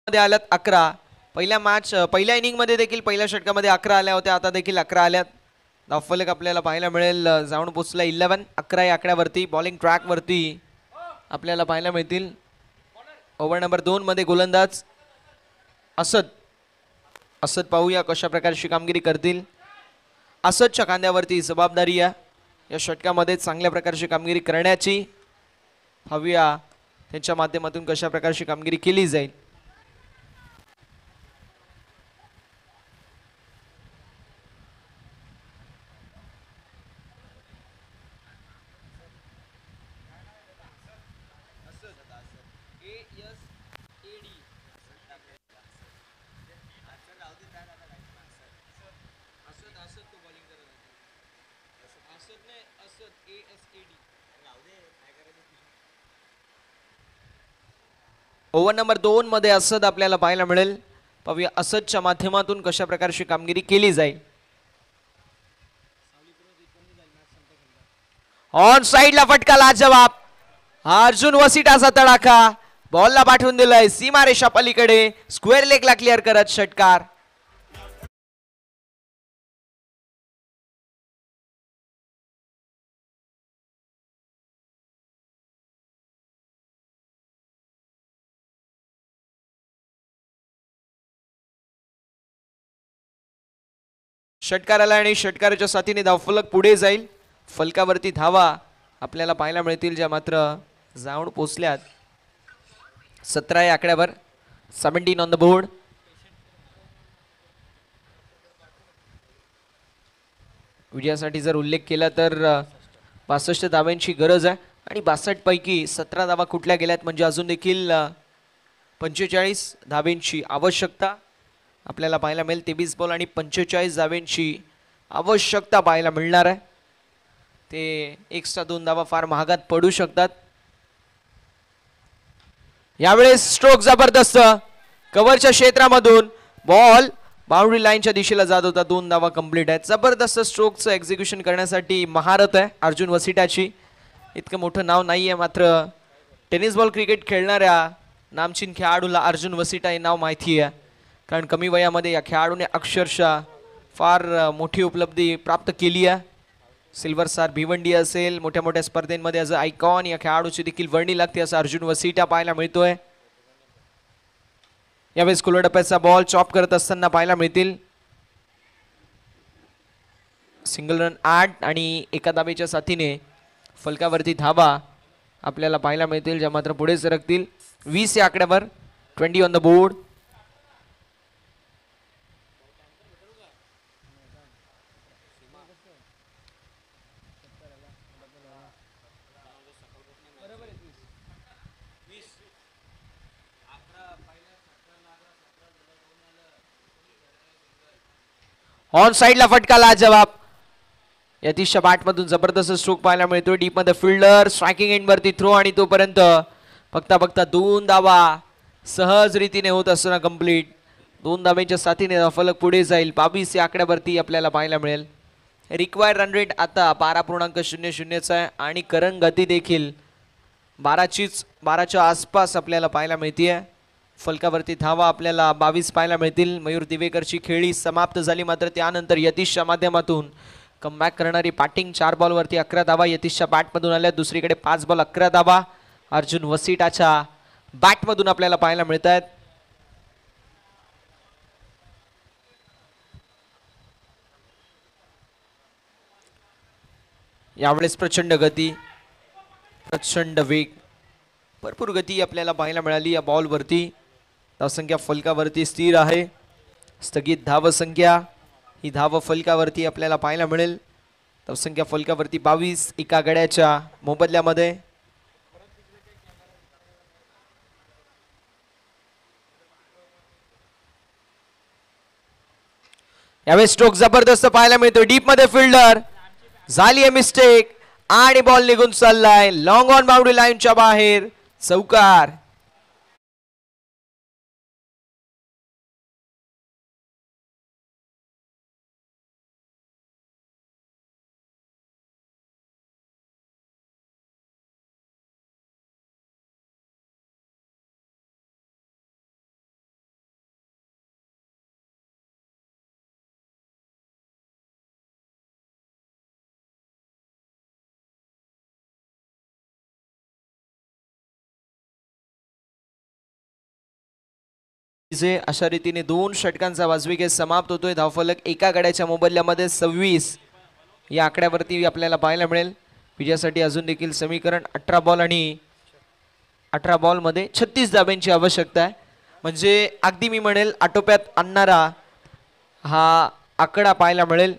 आल्यात 11. पहिल्या इनिंग मध्ये देखील पहिल्या षटकामध्ये 11 आल्या होत्या. आता देखील 11 आल्यात. धावफलक आपल्याला पाहायला मिळेल जाऊन पोचला 11. 11 या आकड्यावरती बॉलिंग ट्रॅक वरती आपल्याला पाहायला मिळतील. ओव्हर नंबर 2 मध्ये गोलंदाज असद पाहूया कशा प्रकारची कामगिरी करतील. असदच्या खांद्यावरती जबाबदारी आहे या षटकामध्ये चांगल्या प्रकारची कामगिरी करण्याची. पाहूया त्यांच्या माध्यमातून कशा प्रकारची कामगिरी केली जाईल. ओव्हर नंबर 2 मध्ये असद आपल्याला पाहायला मिळेल. पाहूया असदच्या माध्यमातून कशा प्रकारची कामगिरी केली जाईल. ऑन साइडला फटका लाजवाब. अर्जुन वसिटाचा तडाखा बॉलला पाठवून दिलाय सीमारेषा पलीकडे स्क्वेअर लेगला क्लिअर करत षटकार. षटकाराला आणि षटकाराच्या साथीने धावफलक पुढे जाईल. फलकावरती धावा आपल्याला पाहायला मिळतील ज्या मात्र जाऊन पोचल्यात 17 या आकड्यावर. 17 ऑन द बोर्ड. विजयासाठी जर उल्लेख केला तर 62 धाव्यांची गरज आहे आणि 62 पैकी 17 धावा कुठल्या गेल्यात म्हणजे अजून देखील 45 धाव्यांची आवश्यकता आपल्याला पाहायला मिळेल. 23 बॉल आणि 45 धाव्यांची आवश्यकता पाहायला मिळणार आहे. ते एक्स्ट्रा 2 धावा फार महागात पडू शकतात. यावेळेस स्ट्रोक जबरदस्त कव्हरच्या क्षेत्रामधून बॉल बाउंड्री लाईनच्या दिशेला जात होता. 2 धावा कंप्लीट आहेत. जबरदस्त स्ट्रोकचं एक्झिक्युशन करण्यासाठी महारत आहे अर्जुन वसिटाची. इतकं मोठं नाव नाहीये मात्र टेनिस बॉल क्रिकेट खेळणाऱ्या नामचीन खेळाडूला अर्जुन वसिटा हे नाव माहिती आहे. कारण कमी वयामध्ये या खेळाडूने अक्षरशः फार मोठी उपलब्धी प्राप्त केली आहे. सिल्वर स्टार भिवंडी असेल मोठ्या मोठ्या स्पर्धेमध्ये ॲज अ आयकॉन या खेळाडूची देखील वर्णी लागते असं अर्जुन वसिटा पाहायला मिळतोय. यावेळेस कुलडप्याचा बॉल चॉप करत असताना पाहायला मिळतील. सिंगल रन 8 आणि एका धावेच्या साथीने फलकावरती धावा आपल्याला पाहायला मिळतील ज्या मात्र पुढे सरकतील. 20 या आकड्यावर 20 ऑन द बोर्ड. ऑन साइडला फटका लाजवाब. यतीशच्या बॅटमधून जबरदस्त स्ट्रोक पाहायला मिळतोय. डीप मध्ये फिल्डर स्ट्रायकिंग एंड वरती थ्रो आणि तोपर्यंत बघता 2 धावा सहज रीतीने होत असताना कंप्लीट. 2 धाब्यांच्या साथीने फलक पुढे जाईल. 22 या आकड्यावरती आपल्याला पाहायला मिळेल. रिक्वायर्ड रन रेट आता 12.00 आहे आणि करंट गती देखील 12च्या आसपास आपल्याला पाहायला मिळतीये. फलकावरती धावा आपल्याला 22 पाहायला मिळतील. मयूर दिवेकरची खेळी समाप्त झाली, मात्र त्यानंतर यतीशच्या माध्यमातून कमबॅक करणारी बॅटिंग. 4 बॉलवरती 11 धावा यतीशच्या बॅटमधून आल्या. दुसरीकडे 5 बॉल 11 धावा अर्जुन वसिटाच्या बॅटमधून आपल्याला पाहायला मिळत आहेत. यावेळेस प्रचंड गती, प्रचंड वेग, भरपूर गती आपल्याला पाहायला मिळाली या बॉलवरती. धावसंख्या फलकावरती स्थिर आहे. स्थगित धावसंख्या ही धाव फलकावरती आपल्याला पाहायला मिळेल. धावसंख्या फलकावरती 22 एका गड्याच्या मोबदल्यामध्ये. यावेळेस स्ट्रोक जबरदस्त पाहायला मिळतो. डीप मध्ये फिल्डर झाली आहे मिस्टेक आणि बॉल निघून चाललाय लॉंग ऑन बाउंड्री लाईनच्या बाहेर. चौकार. अशा रीतीने 2 षटकांचा वाजवी खेळ समाप्त होतोय. धावफलक एका गड्याच्या मोबदल्यामध्ये 26 या आकड्यावरती आपल्याला पाहायला मिळेल. विजयासाठी अजून देखील समीकरण 18 बॉल आणि 18 बॉल मध्ये 36 धाब्यांची आवश्यकता आहे. म्हणजे अगदी मी म्हणेल आटोप्यात आणणारा हा आकडा पाहायला मिळेल.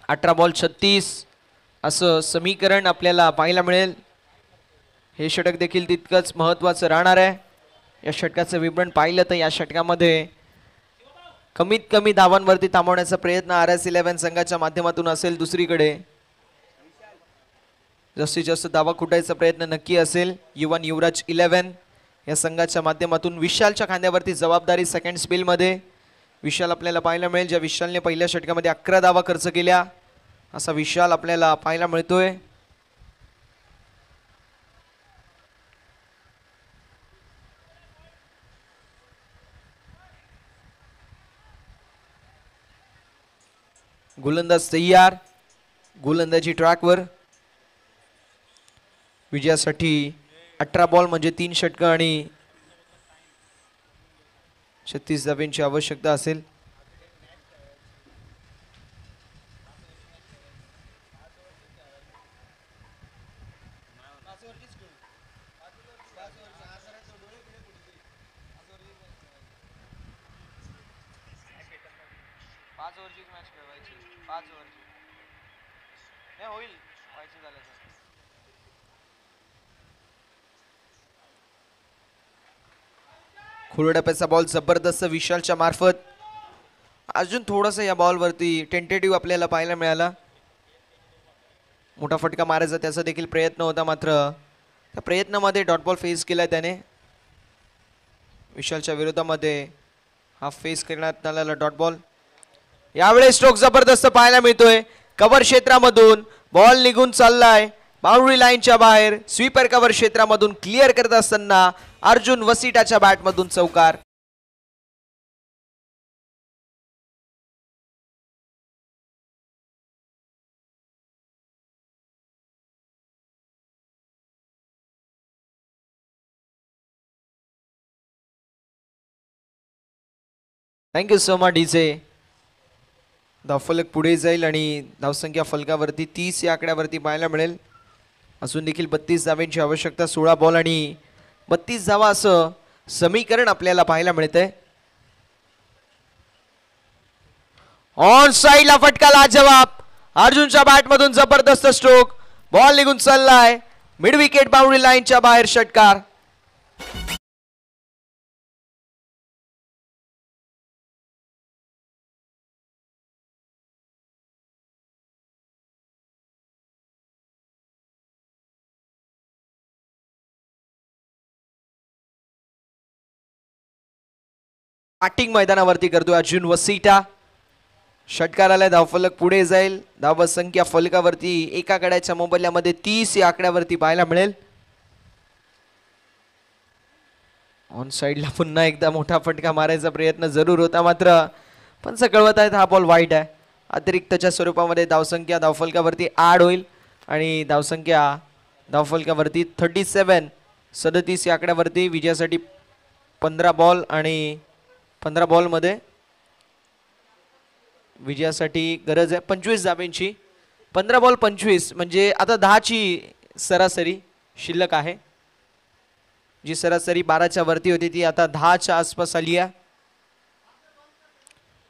18 बॉल 36 असं समीकरण आपल्याला पाहायला मिळेल. हे षटक देखील तितकंच महत्त्वाचं राहणार आहे. या षटकाचं विवरण पाहिलं तर या षटकामध्ये कमीत कमी धावांवरती थांबवण्याचा प्रयत्न RS11 संघाच्या माध्यमातून असेल. दुसरीकडे जास्तीत जास्त धावा कुटायचा प्रयत्न नक्की असेल युवराज 11 या संघाच्या माध्यमातून. विशालच्या खांद्यावरती जबाबदारी सेकंड स्पेल मध्ये विशाल आपल्याला पाहायला मिळेल. ज्या विशालने पहिल्या षटकामध्ये 11 धावा खर्च केल्या असा विशाल आपल्याला पाहायला मिळतोय. गोलंदाज तयार, गोलंदाजी ट्रॅकवर. विजयासाठी 18 बॉल म्हणजे 3 षटक आणि 36 धाब्यांची आवश्यकता असेल. खुरडप्याचा बॉल जबरदस्त विशालच्या मार्फत. अजून थोडंसं या बॉलवरती टेंटेटिव्ह आपल्याला पाहायला मिळाला. मोठा फटका मारायचा त्याचा देखील प्रयत्न होता, मात्र त्या प्रयत्नामध्ये डॉट बॉल फेस केला त्याने. विशालच्या विरोधामध्ये हा फेस करण्यात आलेला डॉट बॉल. यावेळेस स्ट्रोक जबरदस्त पाहायला मिळतोय. कव्हर क्षेत्रामधून बॉल निघून चाललाय बाउंड्री लाईनच्या बाहेर. स्वीपर कव्हर क्षेत्रामधून क्लिअर करत असताना अर्जुन वसिटाच्या बॅटमधून चौकार. Thank you so much DJ. धावफलक पुढे जाईल आणि धावसंख्या फलकावरती 30 या आकड्यावरती पाहायला मिळेल. अजून देखील 32 धाव्यांची आवश्यकता. 16 बॉल आणि 32 धावा असं समीकरण आपल्याला पाहायला मिळतंय. ऑन साइडला फटका लाजवाब. अर्जुनच्या बॅटमधून जबरदस्त स्ट्रोक. बॉल निघून चाललाय मिड विकेट बाउंड्री लाईनच्या बाहेर. षटकार. बॅटिंग मैदानावरती करतोय अर्जुन वसिटा. षटकार आलाय, धावफलक पुढे जाईल. धाव संख्या फलकावरती एका गड्याच्या मोबदल्यामध्ये 30 या आकड्यावरती पाहायला मिळेल. ऑन साइडला पुन्हा एकदा मोठा फटका मारायचा प्रयत्न जरूर होता, मात्र पंच कळवत आहेत हा बॉल वाईट आहे. अतिरिक्तच्या स्वरूपामध्ये धावसंख्या धावफलकावरती ऍड होईल आणि धावसंख्या धावफलकावरती 37 या आकड्यावरती विजयासाठी 15 बॉल आणि 15 बॉलमध्ये विजयासाठी गरज आहे 25 धाब्यांची. 15 बॉल 25 म्हणजे आता 10ची सरासरी शिल्लक आहे. जी सरासरी 12च्या वरती होती ती आता 10च्या आसपास आली आहे.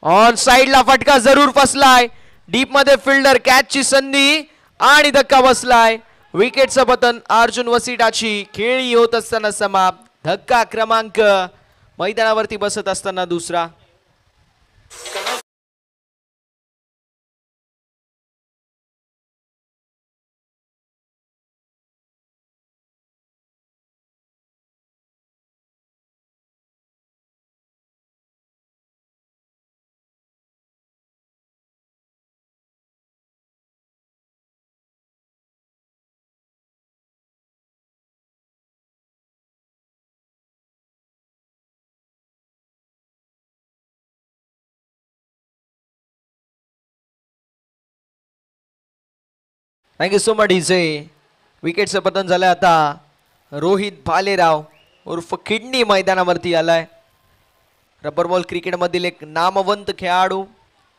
ऑन साइडला फटका जरूर फसलाय. डीप मध्ये फिल्डर कॅचची संधी आणि धक्का बसलाय. विकेटचं पतन अर्जुन वसिटाची. खेळी होत असताना समाप्त. धक्का क्रमांक मैदानावरती बसत असताना दुसरा. Thank you so much DJ. विकेटचं पतन झालंय आता. रोहित भालेराव उर्फ किडनी मैदानावरती आलाय. रबर बॉल क्रिकेटमधील एक नामवंत खेळाडू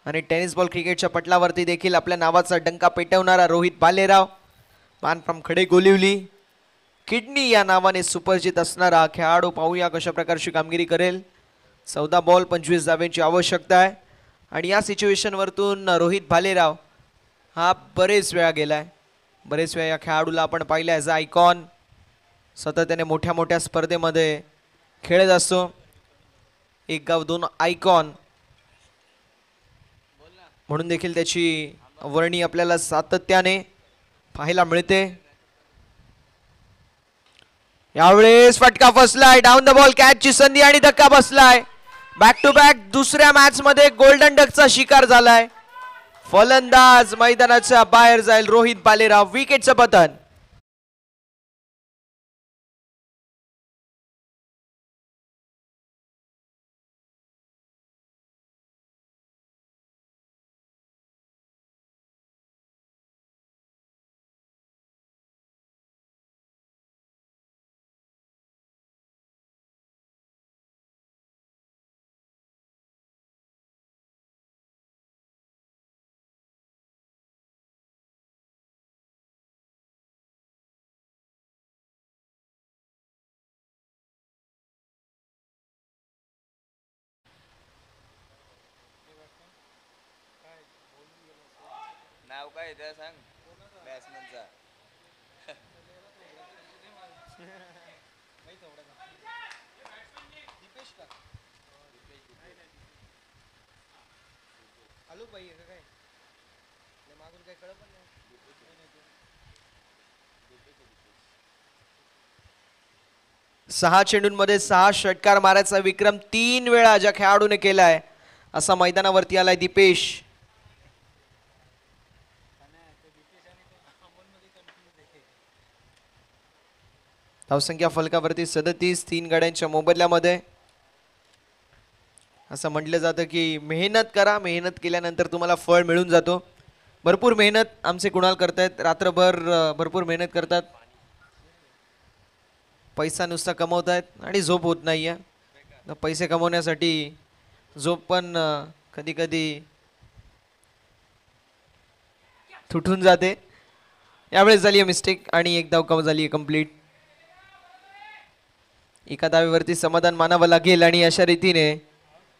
आणि टेनिस बॉल क्रिकेटच्या पटलावरती देखील आपल्या नावाचा डंका पेटवणारा रोहित भालेराव, मॅन फ्रॉम खडे गोलिवली. किडनी या नावाने सुपरिचित असणारा खेळाडू. पाहूया कशा प्रकारची कामगिरी करेल. 14 बॉल 25 धाब्यांची आवश्यकता आहे आणि या सिच्युएशन वरतून रोहित भालेराव हा बरेच वेळा गेलाय. बरेच वेळा या खेळाडूला आपण पाहिलं ॲज अ आयकॉन. सातत्याने मोठ्या मोठ्या स्पर्धेमध्ये खेळत असतो. एक गाव दोन आयकॉन म्हणून देखील त्याची वर्णी आपल्याला सातत्याने पाहायला मिळते. यावेळेस फटका फसलाय. डाऊन द बॉल कॅचची संधी आणि धक्का बसलाय. बॅक टू बॅक दुसऱ्या मॅच मध्ये गोल्डन डकचा शिकार झालाय. फलंदाज मैदानाच्या बाहेर जाईल रोहित भालेराव. विकेटचं पतन. नाव काय त्या सांग बॅट्समनचा. आलो पाहिजे का काय मागून काय कळत पण नाही. 6 चेंडूंमध्ये 6 षटकार मारायचा विक्रम 3 वेळा ज्या खेळाडूने केलाय असा मैदानावरती आलाय दीपेश. धावसंख्या फलकावरती 37. 3 गड्यांच्या मोबदल्यामध्ये. असं म्हटलं जातं की मेहनत करा, मेहनत केल्यानंतर तुम्हाला फळ मिळून जातो. भरपूर मेहनत आमचे कुणाल करतायत. रात्रभर भरपूर मेहनत करतात. पैसा नुसता कमवतायत आणि झोप होत नाहीये. पैसे कमवण्यासाठी झोप पण कधी कधी तुटून जाते. यावेळेस झाली आहे मिस्टेक आणि एक धाव कम झाली आहे कंप्लीट. एका धावेवरती समाधान मानावं लागेल आणि अशा रीतीने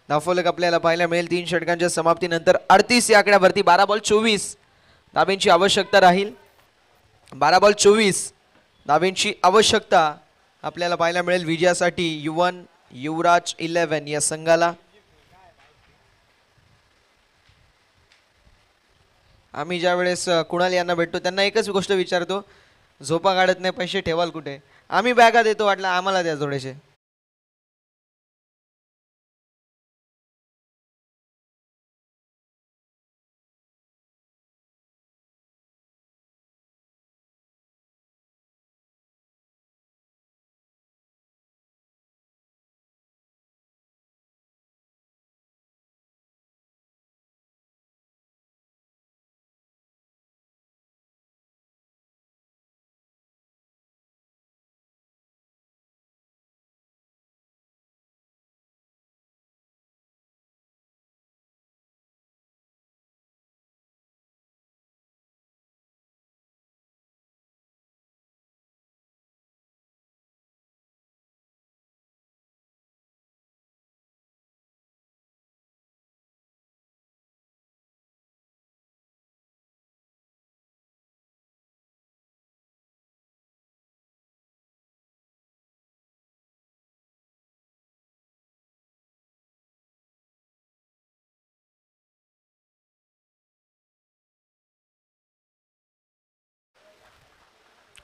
धावफलक आपल्याला पाहायला मिळेल. 3 षटकांच्या समाप्तीनंतर 38 या आकड्यावरती 12 बॉल 24 धाब्यांची आवश्यकता राहील. 12 बॉल 24 धाब्यांची आवश्यकता आपल्याला पाहायला मिळेल विजयासाठी युवन युवराज 11 या संघाला. आम्ही ज्या वेळेस कुणाल यांना भेटतो त्यांना एकच गोष्ट विचारतो, झोपा काढत नाही, पैसे ठेवाल कुठे? आम्ही बॅगा देतो, वाटलं आम्हाला द्या थोडेसे.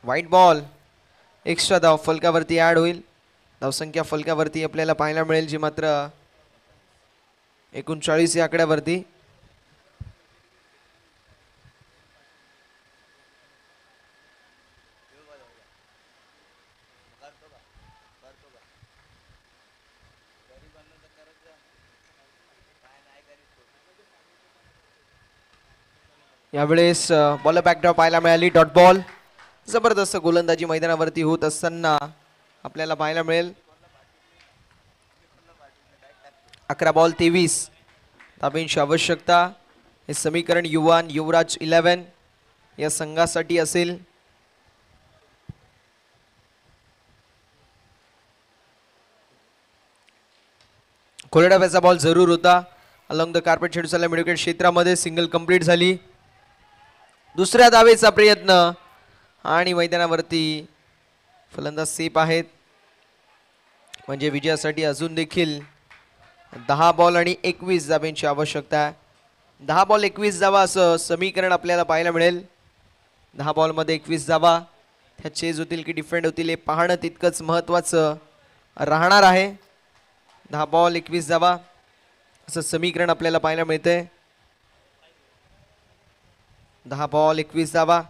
व्हाईट बॉल, एक्स्ट्रा धाव फलकावरती ऍड होईल. धावसंख्या फलकावरती आपल्याला पाहायला मिळेल जी मात्र 39 या आकड्यावरती. यावेळेस बॉल बॅकड्रॉप पाहायला मिळाली. Dot ball. जबरदस्त गोलंदाजी मैदानावरती होत असताना आपल्याला पाहायला मिळेल. 11 बॉल 23 धाब्यांची आवश्यकता. हे समीकरण युवान युवराज 11 या संघासाठी असेल. खोलडाव्याचा बॉल जरूर होता. अलॉंग द कार्पेट खेळून मिडविकेट क्षेत्रामध्ये सिंगल कंप्लीट झाली. दुसऱ्या धावेचा प्रयत्न आणि मैदानावरती फलंदाज सेफ आहेत. म्हणजे विजयासाठी अजून देखील 10 बॉल आणि 21 धाब्यांची आवश्यकता आहे. 10 बॉल 21 धावा असं समीकरण आपल्याला पाहायला मिळेल. 10 बॉलमध्ये 21 धावा त्या चेज होतील की डिफेंड होतील हे पाहणं तितकंच महत्त्वाचं राहणार आहे. 10 बॉल 21 धावा असं समीकरण आपल्याला पाहायला मिळतंय. 10 बॉल 21 धावा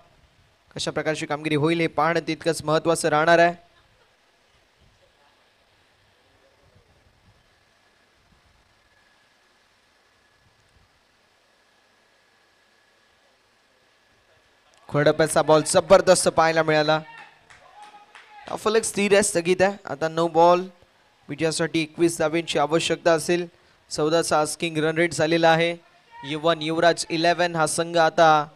कशा प्रकारची कामगिरी होईल हे पाहणं तितकंच महत्त्वाचं राहणार आहे. खोडप्याचा बॉल जबरदस्त पाहायला मिळाला. फलक स्थिर आहे, स्थगित आहे. आता 9 बॉल विजयासाठी 21 धाब्यांची आवश्यकता असेल. 14चा आस्किंग रन रेट झालेला आहे. युवन युवराज 11 हा संघ आता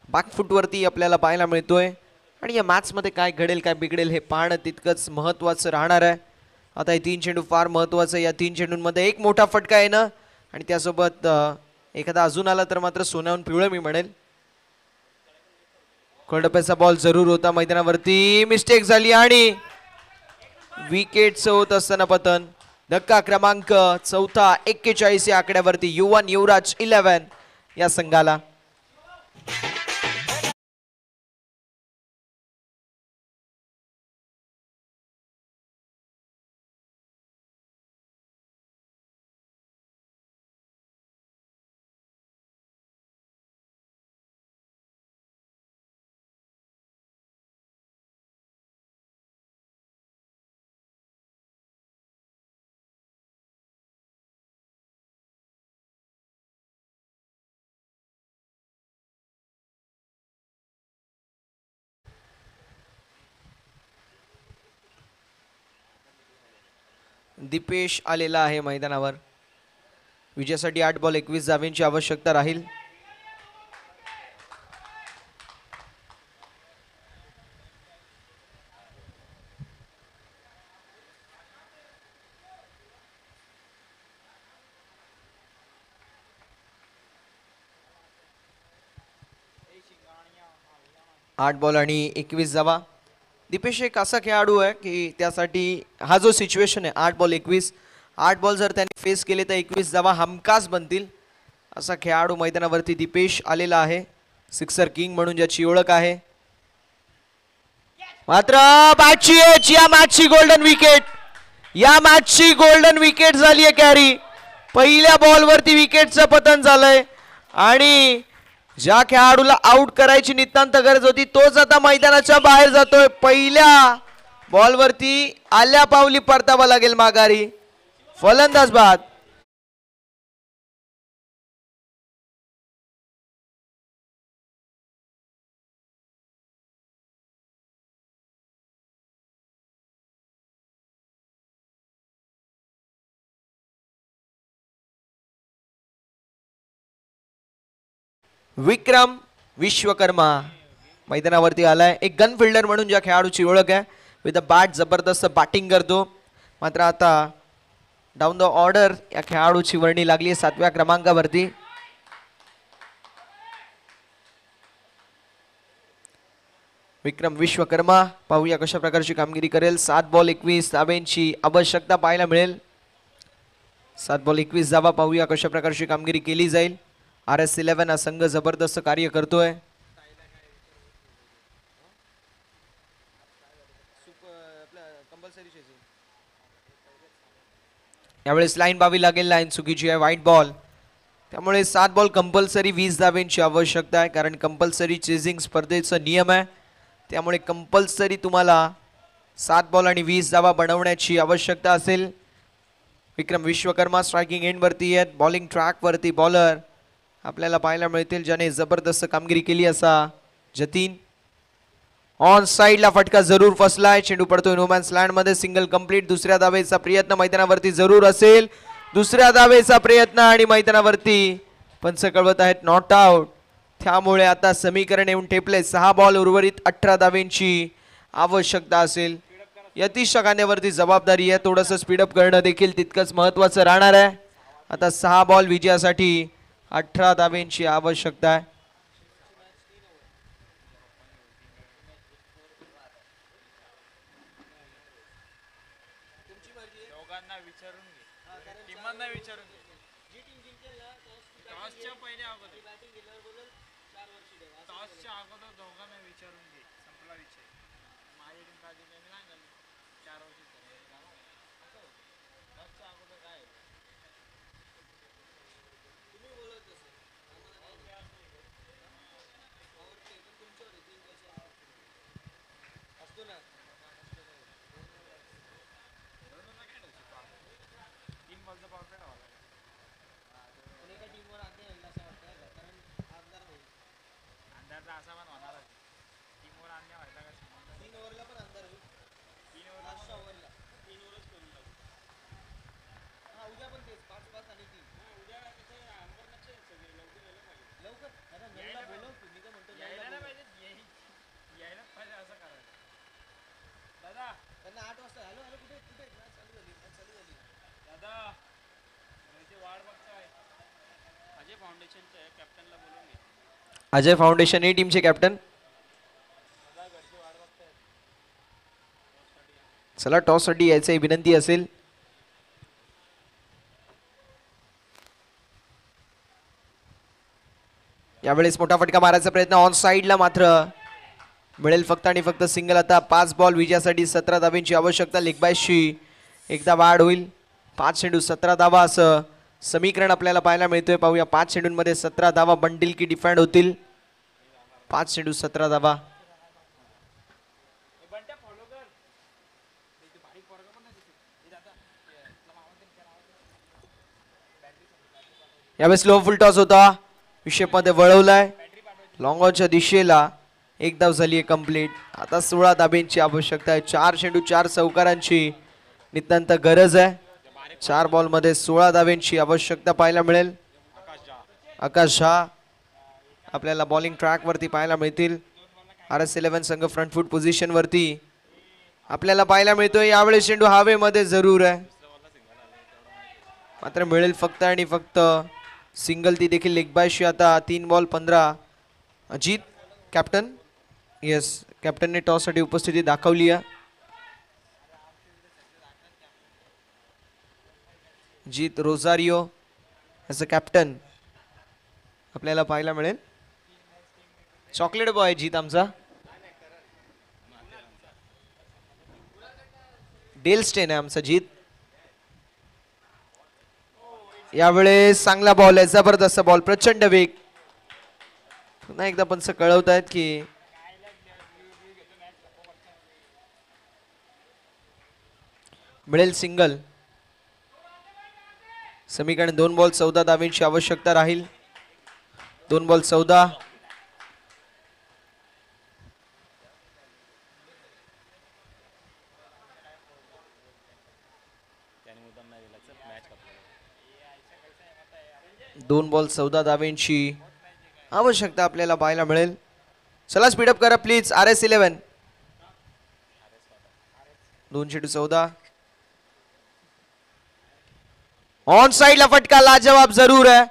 बॅकफुटवरती आपल्याला पाहायला मिळतोय. आणि या मॅचमध्ये काय घडेल काय बिघडेल हे पाहणं तितकंच महत्त्वाचं राहणार आहे. आता हे 3 चेंडू फार महत्त्वाचं. या 3 चेंडूंमध्ये एक मोठा फटका येणं आणि त्यासोबत एखादा अजून आला तर मात्र सोन्याहून पिवळं मी म्हणेल. खोलडप्याचा बॉल जरूर होता. मैदानावरती मिस्टेक झाली आणि विकेटचं होत असताना पतन. धक्का क्रमांक 4 41 या आकड्यावरती युवन युवराज 11 या संघाला. दीपेश आलेला आहे मैदानावर. विजयासाठी 8 बॉल 21 धाब्यांची आवश्यकता राहील. आठ बॉल आणि 21 धावा. दीपेश एक असा खेळाडू आहे की त्यासाठी हा जो सिच्युएशन आहे 8 बॉल 21, 8 बॉल जर त्यांनी फेस केले तर 21 धावा हमखास बनतील. असा खेळाडू मैदानावरती दीपेश आलेला आहे. सिक्सर किंग म्हणून ज्याची ओळख आहे. मात्र या मॅचची गोल्डन विकेट. या मॅचची गोल्डन विकेट झाली आहे कॅरी. पहिल्या बॉलवरती विकेटचं पतन झालंय आणि ज्या खेळाडूला आउट करायची नितांत गरज होती तोच आता मैदानाच्या बाहेर जातोय. पहिल्या बॉलवरती आल्या पावली परतावा लागेल माघारी. फलंदाज बाद. विक्रम विश्वकर्मा मैदानावरती आलाय. एक गन फिल्डर म्हणून ज्या खेळाडूची ओळख आहे. विथ अ बॅट जबरदस्त बॅटिंग करतो. मात्र आता डाऊन द ऑर्डर या खेळाडूची वर्णी लागली आहे 7व्या क्रमांकावरती. विक्रम विश्वकर्मा पाहूया कशा प्रकारची कामगिरी करेल. 7 बॉल 21 धाब्यांची आवश्यकता पाहायला मिळेल. 7 बॉल 21 धावा. पाहूया कशा प्रकारची कामगिरी केली जाईल. RS11 हा संघ जबरदस्त कार्य करतोय. यावेळेस लाईन बावी लागेल, लाईन चुकीची आहे, व्हाईट बॉल. त्यामुळे 7 बॉल कंपल्सरी 20 धाब्यांची आवश्यकता आहे, कारण कंपल्सरी चेजिंग स्पर्धेचा नियम आहे. त्यामुळे कंपल्सरी तुम्हाला 7 बॉल आणि 20 धावा बनवण्याची आवश्यकता असेल. विक्रम विश्वकर्मा स्ट्रायकिंग एंड वरती आहेत, बॉलिंग ट्रॅक वरती बॉलर आपल्याला पाहायला मिळतील ज्याने जबरदस्त कामगिरी केली असा जतीन. ऑन साइडला फटका जरूर फसलाय, चेंडू पडतोय नोमॅन्स लँड मध्ये, सिंगल कंप्लीट. दुसऱ्या धावेचा प्रयत्न मैदानावरती जरूर असेल, दुसऱ्या धावेचा प्रयत्न आणि मैदानावरती पंच कळवत आहेत नॉट आउट. त्यामुळे आता समीकरण येऊन ठेपले, 6 बॉल उर्वरित 18 धावेंची आवश्यकता असेल. यतीशच्या खांद्यावरती जबाबदारी आहे, थोडंसं स्पीडअप करणं देखील तितकंच महत्वाचं राहणार आहे. आता 6 बॉल विजयासाठी 18 धावेंची आवश्यकता आहे. अजय फाउंडेशन ही टीमचे कॅप्टन. चला टॉस साठी यायची विनंती असेल. यावेळेस मोठा फटका मारायचा प्रयत्न ऑन साइडला, मात्र मिळेल फक्त आणि फक्त सिंगल. आता 5 बॉल विजयासाठी 17 धाब्यांची आवश्यकता. लेग बायशी एकदा वाढ होईल, 5 चेंडू 17 धावा असं समीकरण आपल्याला पाहायला मिळतोय. पाहूया 5 चेंडूंमध्ये 17 धावा बनतील की डिफेंड होतील. 5 चेंडू 17 धावा. यावेळेस लो फुल टॉस होता, विषेप मध्ये वळवलाय लॉंग ऑनच्या दिशेला. एक धाव झाली आहे कंप्लीट. आता 16 धाब्यांची आवश्यकता आहे. 4 चेंडू 4 चौकारांची नितांत गरज आहे. 4 बॉल मध्ये 16 धाब्यांची आवश्यकता पाहायला मिळेल. आकाश झा आपल्याला बॉलिंग ट्रॅक वरती पाहायला मिळतील. RS11 संघ फ्रंट फूट पोझिशन वरती आपल्याला पाहायला मिळतोय. यावेळी चेंडू हवेमध्ये जरूर आहे, मात्र मिळेल फक्त आणि फक्त सिंगल, ती देखील लेग बायशी. आता 3 बॉल 15. अजित कॅप्टन, येस कॅप्टनने टॉस साठी उपस्थिती दाखवली आहे. Jeet Rozario as a captain आपल्याला पाहायला मिळेल. चॉकलेट बॉय जीत आमचा. डेल स्टेन आहे आमचा जीत. यावेळेस चांगला बॉल आहे, जबरदस्त बॉल, प्रचंड वेग. पुन्हा एकदा पंच कळवत आहेत की मिळेल सिंगल. समीकरण 2 बॉल 14 धावेंची आवश्यकता राहील. 2 बॉल 14. दोन बॉल 14 धावेंची आवश्यकता आपल्याला पाहायला मिळेल. चला स्पीडअप करा प्लीज. RS11 2 चेंडू 14. ऑन साइडला फटका लाजवाब जरूर आहे.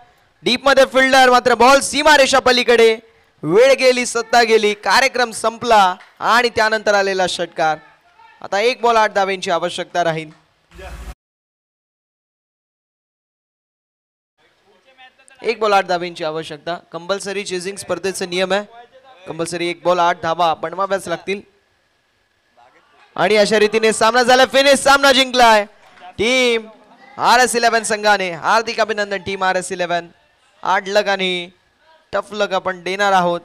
डीप मध्ये फिल्डर, मात्र बॉल सीमारेषा पलीकडे. वेळ गेली, सत्ता गेली, कार्यक्रम संपला आणि त्यानंतर आलेला षटकार. आता 1 बॉल 8 धावेंची आवश्यकता राहील. 1 बॉल 8 धावेंची आवश्यकता. कंपल्सरी चेजिंग स्पर्धेचा नियम आहे. कंपल्सरी 1 बॉल 8 धावा बनवाव्याच लागतील. आणि अशा रीतीने सामना झाला फिनिश. सामना जिंकलाय टीम RS11 संघाने हार्दिक अभिनंदन टीम RS11. हार्ड लक आणि टफ लक आपण देणार आहोत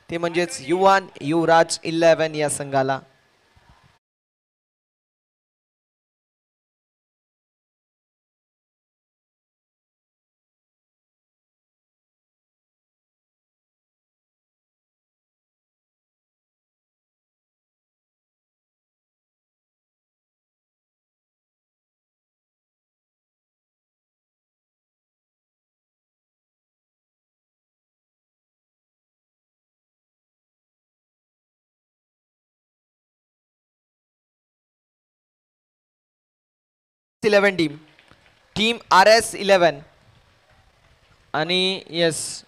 ते म्हणजेच युवान युवराज 11 या संघाला. टीम RS11 आणि येस